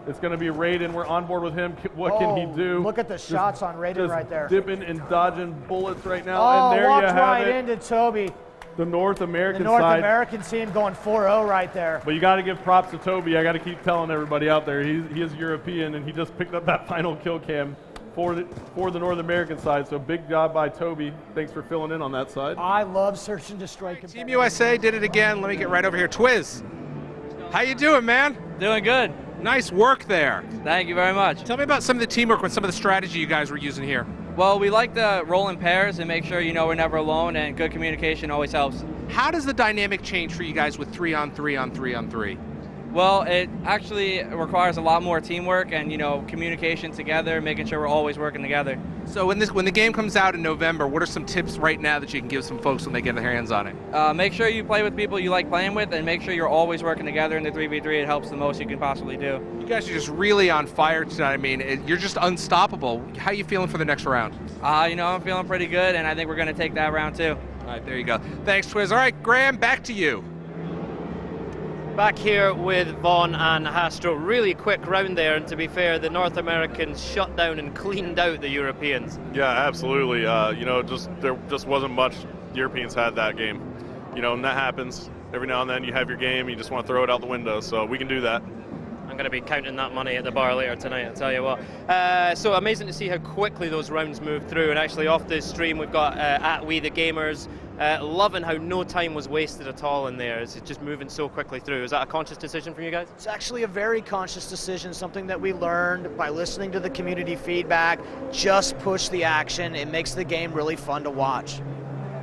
It's going to be Raiden. We're on board with him. What can he do? Look at the shots on Raiden right there. Dipping and dodging bullets right now. Oh, and there walked you have right it. into Toby. The North American side. The North side. American team going 4-0 right there. But you got to give props to Toby. I got to keep telling everybody out there, he is European, and he just picked up that final kill cam for the North American side. So big job by Toby. Thanks for filling in on that side. I love search and destroy. Team USA did it again. Let me get right over here. Twiz, how you doing, man? Doing good. Nice work there. Thank you very much. Tell me about some of the teamwork with some of the strategy you guys were using here. Well, we like to roll in pairs and make sure we're never alone, and good communication always helps. How does the dynamic change for you guys with 3-on-3 on 3-on-3? Well, it actually requires a lot more teamwork and, you know, communication together, making sure we're always working together. So when the game comes out in November, what are some tips right now that you can give some folks when they get their hands on it? Make sure you play with people you like playing with, and make sure you're always working together in the 3v3. It helps the most you can possibly do. You guys are just really on fire tonight. I mean, you're just unstoppable. How are you feeling for the next round? You know, I'm feeling pretty good, and I think we're going to take that round too. All right, there you go. Thanks, Twiz. All right, Graham, back to you. Back here with Vaughn and Hastro. Really quick round there, and to be fair, the North Americans shut down and cleaned out the Europeans. Yeah, absolutely. You know, there just wasn't much the Europeans had that game. You know, and that happens. Every now and then you have your game, you just want to throw it out the window, so we can do that. I'm going to be counting that money at the bar later tonight, I'll tell you what. So amazing to see how quickly those rounds move through, and actually off this stream we've got at We The Gamers, loving how no time was wasted at all in there. It's just moving so quickly through. Is that a conscious decision from you guys? It's actually a very conscious decision, something that we learned by listening to the community feedback. Just push the action. It makes the game really fun to watch.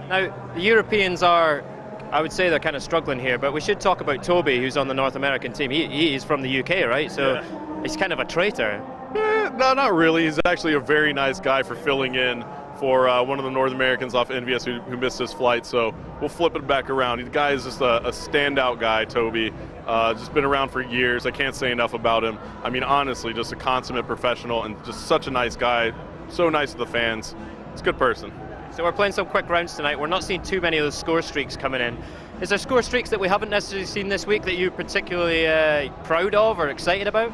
Now, the Europeans are, I would say they're kind of struggling here, but we should talk about Toby, who's on the North American team. He's from the UK, right? So yeah. He's kind of a traitor. No, not really. He's actually a very nice guy for filling in for one of the North Americans off NVS who missed his flight, so we'll flip it back around. The guy is just a standout guy, Toby. Just been around for years. I can't say enough about him. I mean, honestly, just a consummate professional and just such a nice guy. So nice to the fans. He's a good person. So we're playing some quick rounds tonight. We're not seeing too many of those score streaks coming in. Is there score streaks that we haven't necessarily seen this week that you're particularly proud of or excited about?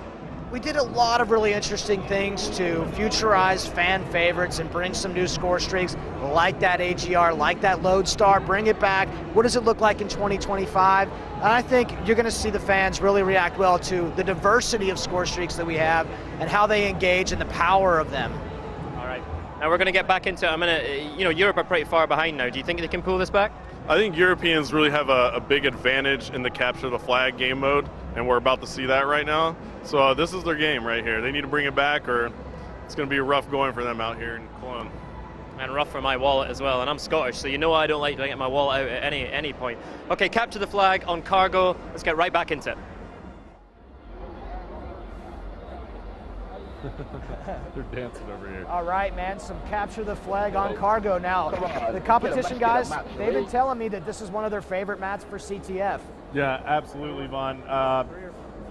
We did a lot of really interesting things to futurize fan favorites and bring some new score streaks, like that AGR, like that Lodestar, bring it back. What does it look like in 2025? And I think you're going to see the fans really react well to the diversity of score streaks that we have and how they engage and the power of them. All right. Now we're going to get back into, you know, Europe are pretty far behind now. Do you think they can pull this back? I think Europeans really have a big advantage in the capture the flag game mode, and we're about to see that right now. So this is their game right here. They need to bring it back, or it's going to be rough going for them out here in Cologne. And rough for my wallet as well, and I'm Scottish, so you know I don't like to get my wallet out at any point. Okay, capture the flag on cargo. Let's get right back into it. They're dancing over here. All right, man, some capture the flag on cargo now. The competition guys, they've been telling me that this is one of their favorite maps for CTF. Yeah, absolutely, Vaughn.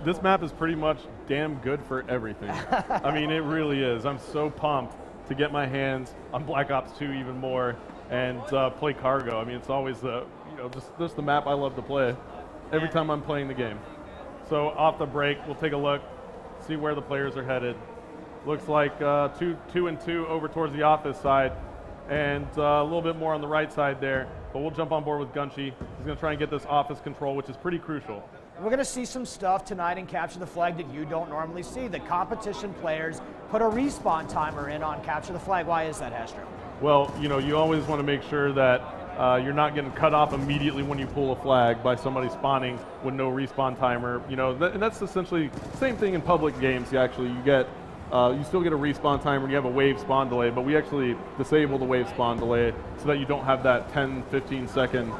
This map is pretty much damn good for everything. I mean, it really is. I'm so pumped to get my hands on Black Ops 2 even more and play cargo. I mean, it's always just the map I love to play every time I'm playing the game. So off the break, we'll take a look, see where the players are headed. Looks like 2 and 2 over towards the office side, and a little bit more on the right side there. But we'll jump on board with Gunchi. He's going to try and get this office control, which is pretty crucial. We're going to see some stuff tonight in Capture the Flag that you don't normally see. The competition players put a respawn timer in on Capture the Flag. Why is that, Hastro? Well, you know, you always want to make sure that you're not getting cut off immediately when you pull a flag by somebody spawning with no respawn timer. You know, and that's essentially the same thing in public games. You still get a respawn timer and you have a wave spawn delay, but we actually disable the wave spawn delay so that you don't have that 10-15 second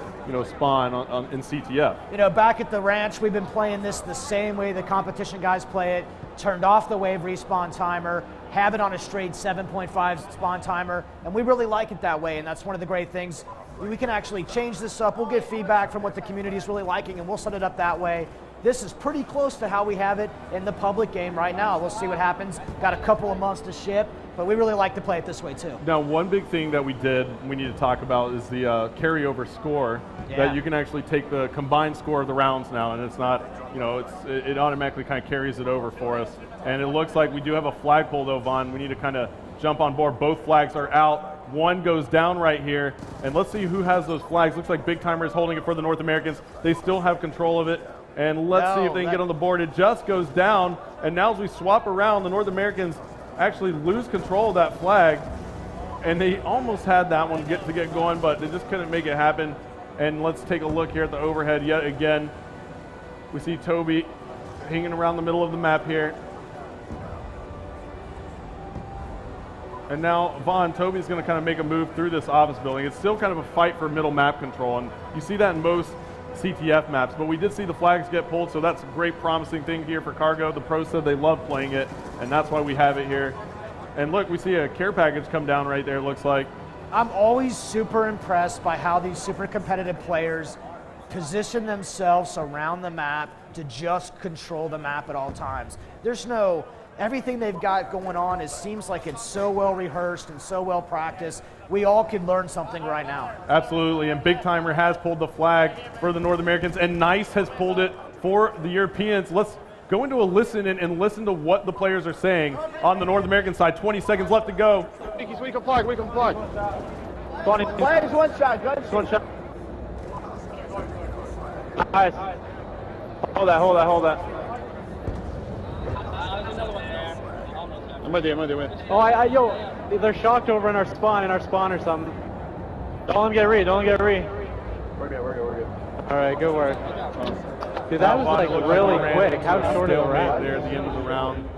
spawn in CTF. You know, back at the ranch, we've been playing this the same way the competition guys play it. Turned off the wave respawn timer, have it on a straight 7.5 spawn timer, and we really like it that way, and that's one of the great things. We can actually change this up. We'll get feedback from what the community is really liking, and we'll set it up that way. This is pretty close to how we have it in the public game right now. We'll see what happens. Got a couple of months to ship, but we really like to play it this way too. Now, one big thing that we need to talk about is the carryover score. Yeah. That you can actually take the combined score of the rounds now, and it's not, it automatically kind of carries it over for us. And it looks like we do have a flagpole though, Vaughn. We need to kind of jump on board. Both flags are out. One goes down right here, and let's see who has those flags. Looks like Big Timer is holding it for the North Americans. They still have control of it. And let's see if they can get on the board. It just goes down, and now as we swap around, the North Americans actually lose control of that flag, and they almost had that one get going, but they just couldn't make it happen. And let's take a look here at the overhead yet again. We see Toby hanging around the middle of the map here. And now Vaughn, Toby's going to kind of make a move through this office building. It's still kind of a fight for middle map control, and you see that in most CTF maps, but we did see the flags get pulled, so that's a great promising thing here for Cargo. The pros said they love playing it, and that's why we have it here. And look, we see a care package come down right there, looks like. I'm always super impressed by how these super competitive players position themselves around the map to just control the map at all times. There's no, everything they've got going on seems like it's so well rehearsed and so well practiced. We all could learn something right now. Absolutely, and Big Timer has pulled the flag for the North Americans, and Nice has pulled it for the Europeans. Let's go into a listen and listen to what the players are saying on the North American side. 20 seconds left to go. We can plug. 20. Flags, one shot, gunshot. One shot. Nice. Hold that. I'm with you. Oh, yo, they're shocked over in our spawn or something. Don't let them get read. We're good. All right, good work. Dude, that was like really quick. How short of a round. There at the end of the round.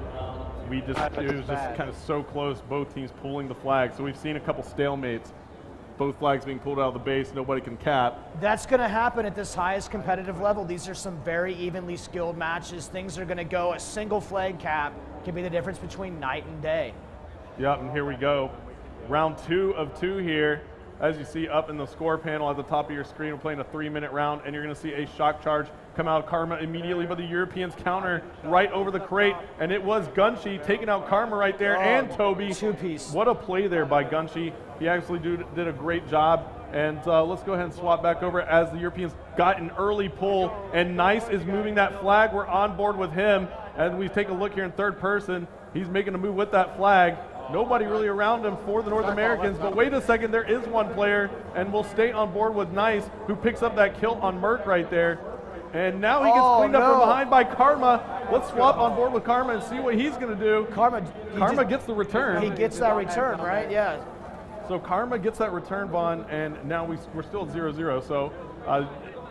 It was just kind of so close, both teams pulling the flag. So we've seen a couple stalemates. Both flags being pulled out of the base, nobody can cap. That's going to happen at this highest competitive level. These are some very evenly skilled matches. Things are going to go, a single flag cap can be the difference between night and day. Yep, and here we go. Round 2 of 2 here. As you see up in the score panel at the top of your screen, we're playing a 3-minute round, and you're going to see a shock charge come out of Karma immediately, but the Europeans counter right over the crate, and it was Gunshi taking out Karma right there, and Toby. Two-piece. What a play there by Gunshi. He actually did a great job, and let's go ahead and swap back over as the Europeans got an early pull, and Nice is moving that flag. We're on board with him, and we take a look here in third person. He's making a move with that flag. Nobody really around him for the North Americans, but wait a second, there is one player, and we'll stay on board with Nice, who picks up that kill on Merc right there. And now he gets cleaned up from behind by Karma. Let's swap on board with Karma and see what he's going to do. Karma gets the return. He gets that return, right? Yeah. So Karma gets that return, Vaughn, and now we're still at 0-0. So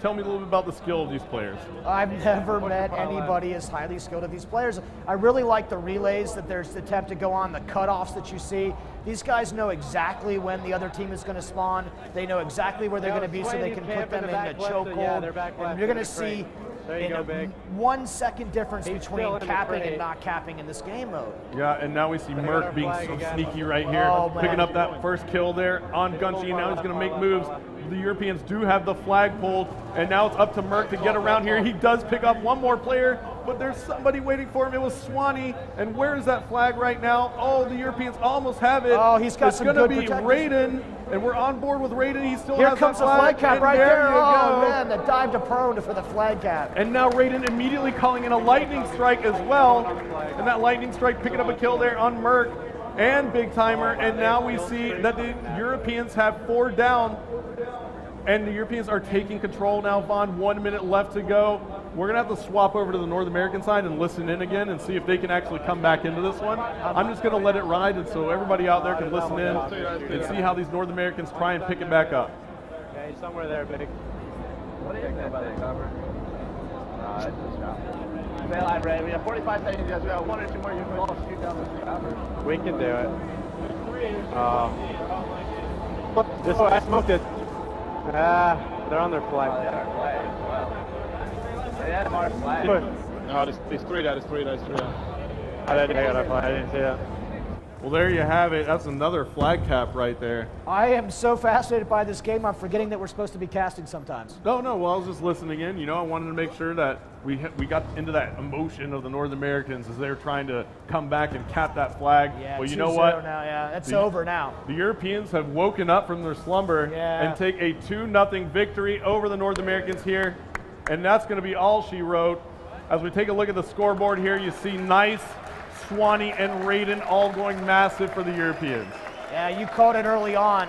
tell me a little bit about the skill of these players. I've never met anybody as highly skilled as these players. I really like the relays that there's the attempt to go on, the cutoffs that you see. These guys know exactly when the other team is going to spawn. They know exactly where they're going to be so they can put them in a chokehold. And you're going to see a 1 second difference between capping and not capping in this game mode. Yeah, and now we see Merc being so sneaky right here, picking up that first kill there on Gunshi, and now he's going to make moves. The Europeans do have the flag pulled, and now it's up to Merc to get around here. He does pick up one more player, but there's somebody waiting for him. It was Swanee, and where is that flag right now? Oh, the Europeans almost have it. Oh, he's got some good protection. It's going to be Raiden, and we're on board with Raiden. He still Here has comes that the flag cap right there. Oh, go. man, the dive to prone for the flag cap. And now Raiden immediately calling in a lightning strike as well, and that lightning strike picking up a kill there on Merc and Big Timer, and now we see that the Europeans have 4 down. And the Europeans are taking control now, Vaughn. 1 minute left to go. We're going to have to swap over to the North American side and listen in again and see if they can actually come back into this one. I'm just going to let it ride, and so everybody out there can listen in and see how these North Americans try and pick it back up. Yeah, he's somewhere there, Big. What do you think about the cover? It's a shot. Fail line, Ray. We have 45 seconds. Yes, we have 1 or 2 more. You can all shoot down the cover. We can do it. This way, I smoked it. They're on their flag. No, there's 3 down. I didn't see that. Well, there you have it. That's another flag cap right there. I am so fascinated by this game, I'm forgetting that we're supposed to be casting sometimes. No, well, I was just listening in. You know, I wanted to make sure that we got into that emotion of the North Americans as they're trying to come back and cap that flag. Yeah, well, you know what? Now, yeah, it's over now. The Europeans have woken up from their slumber and take a 2-0 victory over the North Americans here. And that's going to be all she wrote. As we take a look at the scoreboard here, you see Nice, Swanee, and Raiden all going massive for the Europeans. Yeah, you called it early on.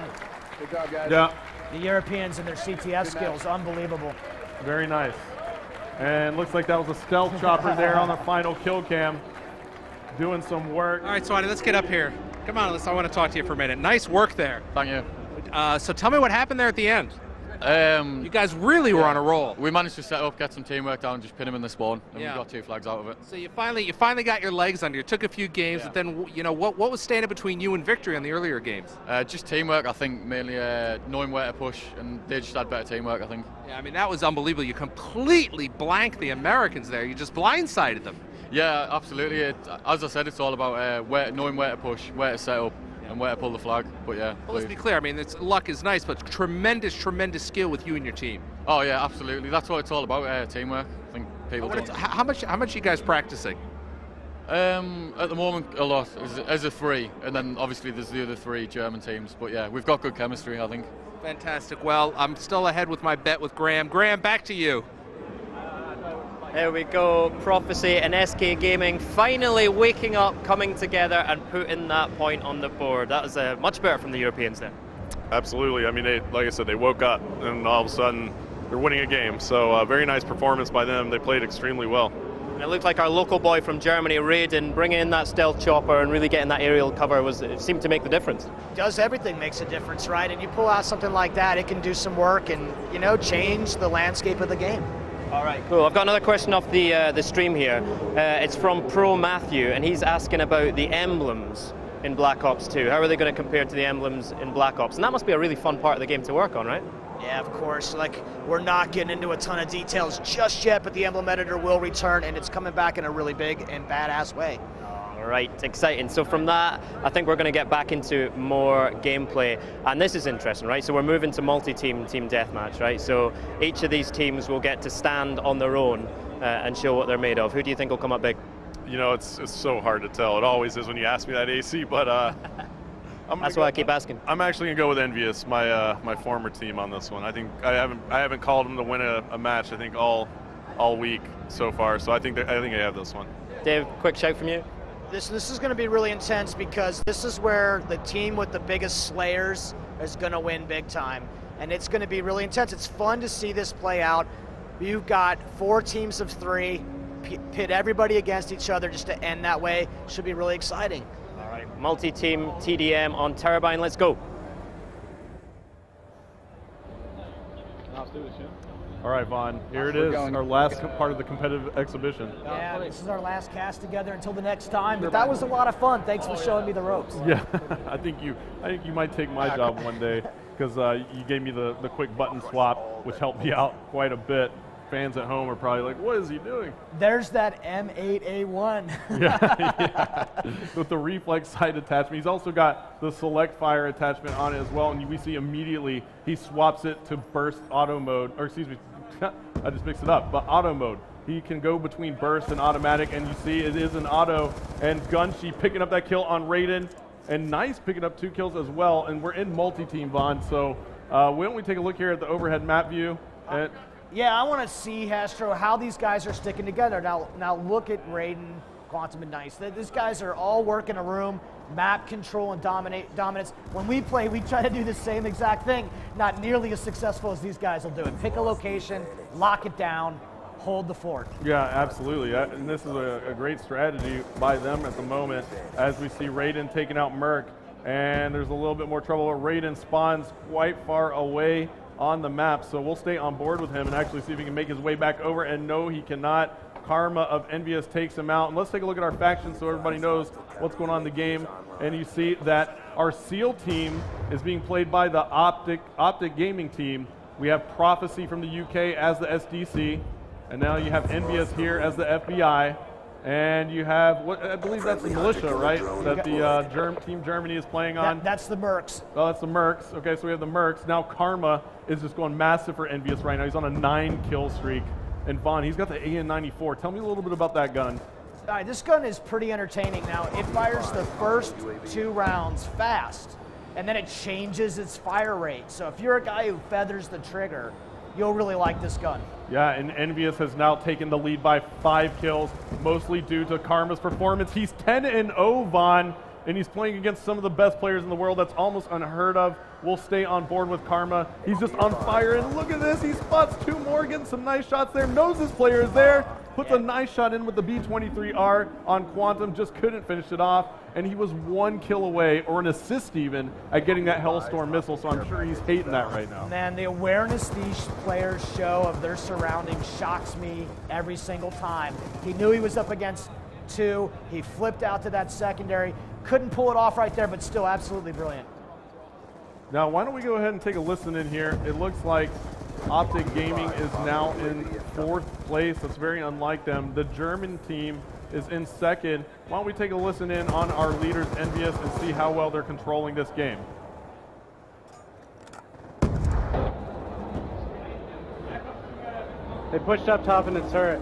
Good job, guys. Yeah. The Europeans and their CTF skills, unbelievable. Very nice. And looks like that was a stealth chopper there on the final kill cam, doing some work. All right, Swanee, let's get up here. Come on, I want to talk to you for a minute. Nice work there. Thank you. So tell me what happened there at the end. You guys really were on a roll. We managed to set up, get some teamwork down, just pin him in the spawn, and Yeah. we got 2 flags out of it. So you finally got your legs under you. It took a few games, but then what was standing between you and victory on the earlier games? Just teamwork, I think, mainly knowing where to push, and they just had better teamwork, I think. Yeah, I mean, that was unbelievable. You completely blanked the Americans there. You just blindsided them. Yeah, absolutely. As I said, it's all about knowing where to push, where to set up, and where to pull the flag. But yeah. Well, let's be clear. I mean, luck is nice, but tremendous skill with you and your team. Oh yeah, absolutely. That's what it's all about, teamwork. I think people do. How much are you guys practicing? At the moment, a lot, as a 3, and then obviously there's the other 3 German teams. But yeah, we've got good chemistry, I think. Fantastic. Well, I'm still ahead with my bet with Graham. Graham, back to you. There we go, Prophecy and SK Gaming finally waking up, coming together and putting that point on the board. That was much better from the Europeans there. Absolutely. I mean, like I said, they woke up and all of a sudden they're winning a game. So very nice performance by them. They played extremely well. And it looked like our local boy from Germany, Raiden, bringing in that stealth chopper and really getting that aerial cover it seemed to make the difference. Does everything makes a difference, right? And you pull out something like that, it can do some work and, change the landscape of the game. All right, cool. I've got another question off the stream here. It's from Pro Matthew, and he's asking about the emblems in Black Ops 2. How are they going to compare to the emblems in Black Ops? And that must be a really fun part of the game to work on, right? Yeah, of course. We're not getting into a ton of details just yet, but the emblem editor will return, and it's coming back in a really big and badass way. All right, exciting. So from that, I think we're going to get back into more gameplay. And this is interesting, right? So we're moving to multi-team team deathmatch, right? So each of these teams will get to stand on their own and show what they're made of. Who do you think will come up big? It's so hard to tell. It always is when you ask me that, AC, but that's why I keep asking. I'm actually going to go with Envious, my former team on this one. I think I haven't called them to win a match, I think, all week so far. So I think I have this one. Dave, quick shout from you. This is going to be really intense because this is where the team with the biggest slayers is going to win big time. And it's going to be really intense. It's fun to see this play out. You've got 4 teams of 3, pit everybody against each other just to end that way. Should be really exciting. All right, multi-team TDM on Turbine. Let's go. All right, Vaughn, here it is, our last part of the competitive exhibition. Yeah, this is our last cast together until the next time, but that was a lot of fun. Thanks for showing me the ropes. Yeah, I think you might take my job one day because you gave me the quick button swap, which helped me out quite a bit. Fans at home are probably like, what is he doing? There's that M8A1. yeah, with the reflex sight attachment. He's also got the select fire attachment on it as well, and we see immediately he swaps it to burst auto mode, or excuse me, I just mixed it up, but auto mode. He can go between burst and automatic, and you see it is an auto, and Gunshi picking up that kill on Raiden, and Nice picking up 2 kills as well, and we're in multi-team, Vaughn, so why don't we take a look here at the overhead map view. Yeah, I want to see, Hastro, how these guys are sticking together. Now look at Raiden, Quantum, and Nice. These guys are all working a room, map control and dominance. When we play, we try to do the same exact thing. Not nearly as successful as these guys will do it. Pick a location, lock it down, hold the fort. Yeah, absolutely. And this is a great strategy by them at the moment as we see Raiden taking out Merc. And there's a little bit more trouble. Raiden spawns quite far away on the map, so we'll stay on board with him and actually see if he can make his way back over, and no, he cannot. Karma of Envious takes him out. And let's take a look at our factions so everybody knows what's going on in the game. And you see that our SEAL team is being played by the Optic Gaming team. We have Prophecy from the UK as the SDC, and now you have Envious here as the FBI. And you have, what I believe that's the militia, right? That the Team Germany is playing on. That's the Mercs. Oh, that's the Mercs. Okay, so we have the Mercs. Now Karma is just going massive for Envious right now. He's on a 9-kill streak. And Vaughn, he's got the AN-94. Tell me a little bit about that gun. All right, this gun is pretty entertaining. Now, it fires the first 2 rounds fast, and then it changes its fire rate. So if you're a guy who feathers the trigger, you'll really like this gun. Yeah, and Envious has now taken the lead by 5 kills, mostly due to Karma's performance. He's 10-0, Vaughn, and he's playing against some of the best players in the world. That's almost unheard of. We'll stay on board with Karma. He's just on fire, and look at this. He spots 2 more, getting some nice shots there. Knows his player is there, puts a nice shot in with the B-23R on Quantum, just couldn't finish it off, and he was 1 kill away, or an assist even, at getting that Hellstorm missile, so I'm sure he's hating that right now. Man, the awareness these players show of their surroundings shocks me every single time. He knew he was up against 2, he flipped out to that secondary, couldn't pull it off right there, but still absolutely brilliant. Now, why don't we go ahead and take a listen in here. It looks like Optic Gaming is now in 4th place. That's very unlike them. The German team is in 2nd. Why don't we take a listen in on our leaders, Envious, and see how well they're controlling this game. They pushed up top in the turret.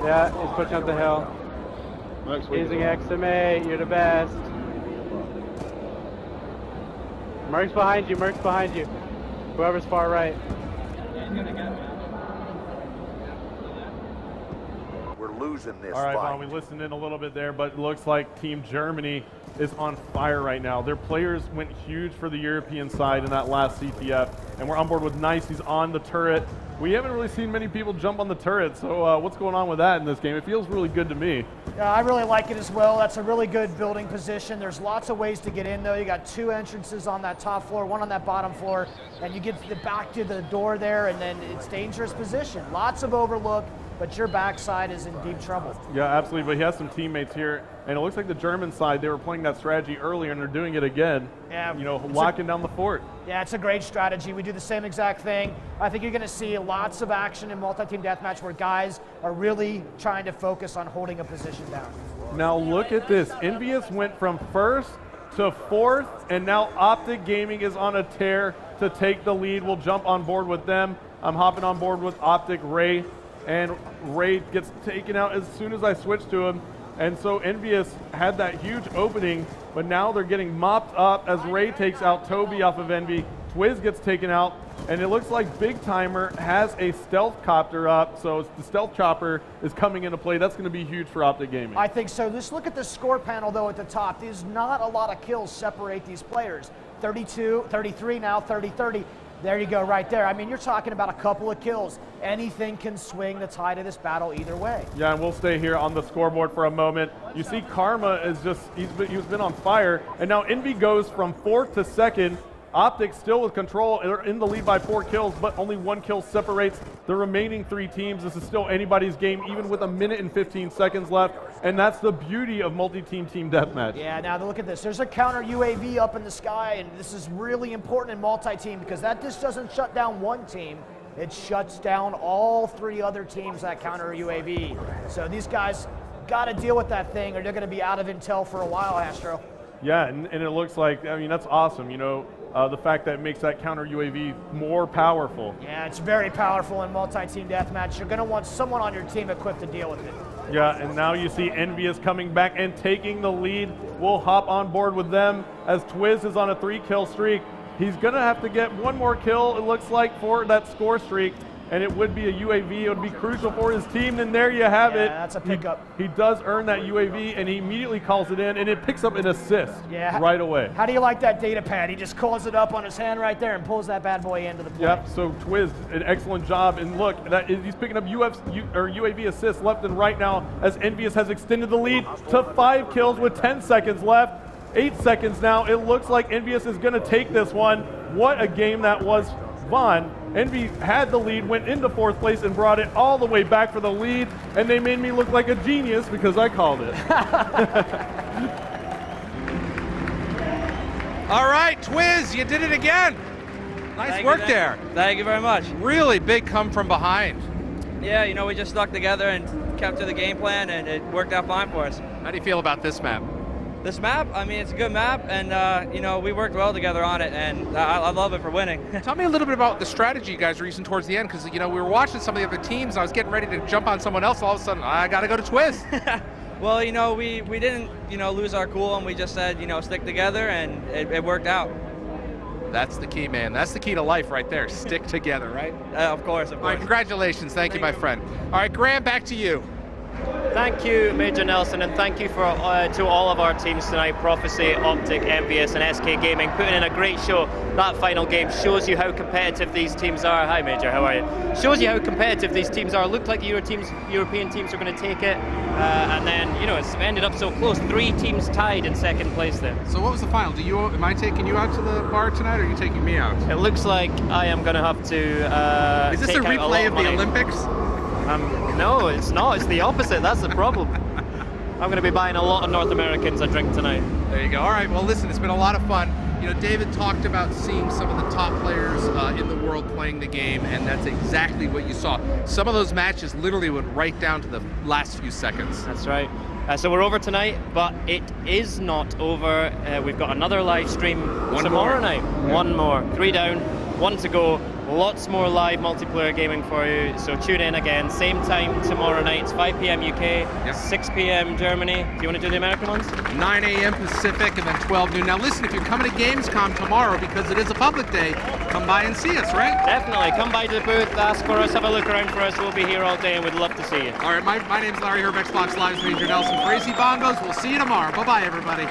Yeah, he's pushing up the hill. Using XMA, you're the best. Merc's behind you, Merc's behind you. Whoever's far right. We're losing this All right, fight. Vaughn, we listened in a little bit there, but it looks like Team Germany is on fire right now. Their players went huge for the European side in that last CTF, and we're on board with Nice. He's on the turret. We haven't really seen many people jump on the turret, so what's going on with that in this game? It feels really good to me. I really like it as well. That's a really good building position. There's lots of ways to get in, though. You got 2 entrances on that top floor, 1 on that bottom floor, and you get back to the door there, and then it's dangerous position. Lots of overlook, but your backside is in deep trouble. Yeah, absolutely, but he has some teammates here, and it looks like the German side, they were playing that strategy earlier, and they're doing it again. Yeah, you know, locking down the fort. Yeah, it's a great strategy. We do the same exact thing. I think you're going to see lots of action in multi-team deathmatch where guys are really trying to focus on holding a position down. Now look at this. Envious went from 1st to 4th, and now Optic Gaming is on a tear to take the lead. We'll jump on board with them. I'm hopping on board with Optic Ray, and Ray gets taken out as soon as I switch to him. And so Envious had that huge opening, but now they're getting mopped up as Ray takes out Toby off of Envy. Twiz gets taken out, and it looks like Big Timer has a stealth copter up, so the stealth chopper is coming into play. That's going to be huge for Optic Gaming. I think so. Just look at the score panel, though, at the top. There's not a lot of kills separate these players. 32, 33 now, 30, 30. There you go right there. I mean, you're talking about a couple of kills. Anything can swing the tide of this battle either way. Yeah, and we'll stay here on the scoreboard for a moment. You see Karma is just, he's been on fire, and now Envy goes from 4th to 2nd. Optic still with control. They're in the lead by 4 kills, but only 1 kill separates the remaining 3 teams. This is still anybody's game, even with 1 minute and 15 seconds left, and that's the beauty of multi-team team deathmatch. Yeah, now look at this. There's a counter UAV up in the sky, and this is really important in multi-team because that just doesn't shut down one team. It shuts down all 3 other teams that counter UAV. So these guys got to deal with that thing, or they're going to be out of intel for a while, Astro. Yeah, and it looks like, I mean, that's awesome, you know, the fact that it makes that counter UAV more powerful. Yeah, it's very powerful in multi-team deathmatch. You're going to want someone on your team equipped to deal with it. Yeah, and now you see Envious coming back and taking the lead. We'll hop on board with them as Twiz is on a 3-kill streak. He's going to have to get 1 more kill, it looks like, for that score streak. And it would be a UAV. It would be crucial for his team. And there you have it. That's a pickup. He does earn that UAV, and he immediately calls it in, and it picks up an assist right away. How do you like that data pad? He just calls it up on his hand right there and pulls that bad boy into the play. Yep, so Twiz, an excellent job. And look, he's picking up UAV assists left and right now as Envious has extended the lead to 5 kills with 10 seconds left. 8 seconds now. It looks like Envious is going to take this one. What a game that was. Vaughn, Envy had the lead, went into 4th place and brought it all the way back for the lead, and they made me look like a genius because I called it. All right, Twiz, you did it again. Nice work there. Thank you very much. Really big come from behind. Yeah, you know, we just stuck together and kept to the game plan, and it worked out fine for us. How do you feel about this map? This map, I mean, it's a good map, and, you know, we worked well together on it, and I love it for winning. Tell me a little bit about the strategy you guys were using towards the end, because, you know, we were watching some of the other teams, and I was getting ready to jump on someone else, all of a sudden, I got to go to Twiz. Well, you know, we didn't, you know, lose our cool, and we just said, you know, stick together, and it worked out. That's the key, man. That's the key to life right there. Stick together, right? Of course, of course. All right, congratulations. Thank you, my friend. All right, Graham, back to you. Thank you, Major Nelson, and thank you for to all of our teams tonight, Prophecy, Optic, MVS, and SK Gaming, putting in a great show. That final game shows you how competitive these teams are. Hi, Major, how are you? Shows you how competitive these teams are. Looked like the European teams are going to take it, and then, you know, it's ended up so close. 3 teams tied in second place there. So what was the final? Am I taking you out to the bar tonight, or are you taking me out? It looks like I am going to have to Is this a replay of the Olympics? No, it's not. It's the opposite. That's the problem. I'm going to be buying a lot of North Americans a drink tonight. There you go. All right. Well, listen, it's been a lot of fun. You know, David talked about seeing some of the top players in the world playing the game, and that's exactly what you saw. Some of those matches literally went right down to the last few seconds. That's right. So we're over tonight, but it is not over. We've got another live stream tomorrow night. One more. 3 down, 1 to go. Lots more live multiplayer gaming for you, so tune in again. Same time tomorrow night. It's 5 p.m. UK, 6 p.m. Germany. Do you want to do the American ones? 9 a.m. Pacific and then 12 noon. Now listen, if you're coming to Gamescom tomorrow, because it is a public day, come by and see us, right? Definitely. Come by to the booth, ask for us, have a look around for us. We'll be here all day and we'd love to see you. All right, my name's Larry Herb, Xbox Live's Major Nelson. For AC Bongos, we'll see you tomorrow. Bye-bye, everybody.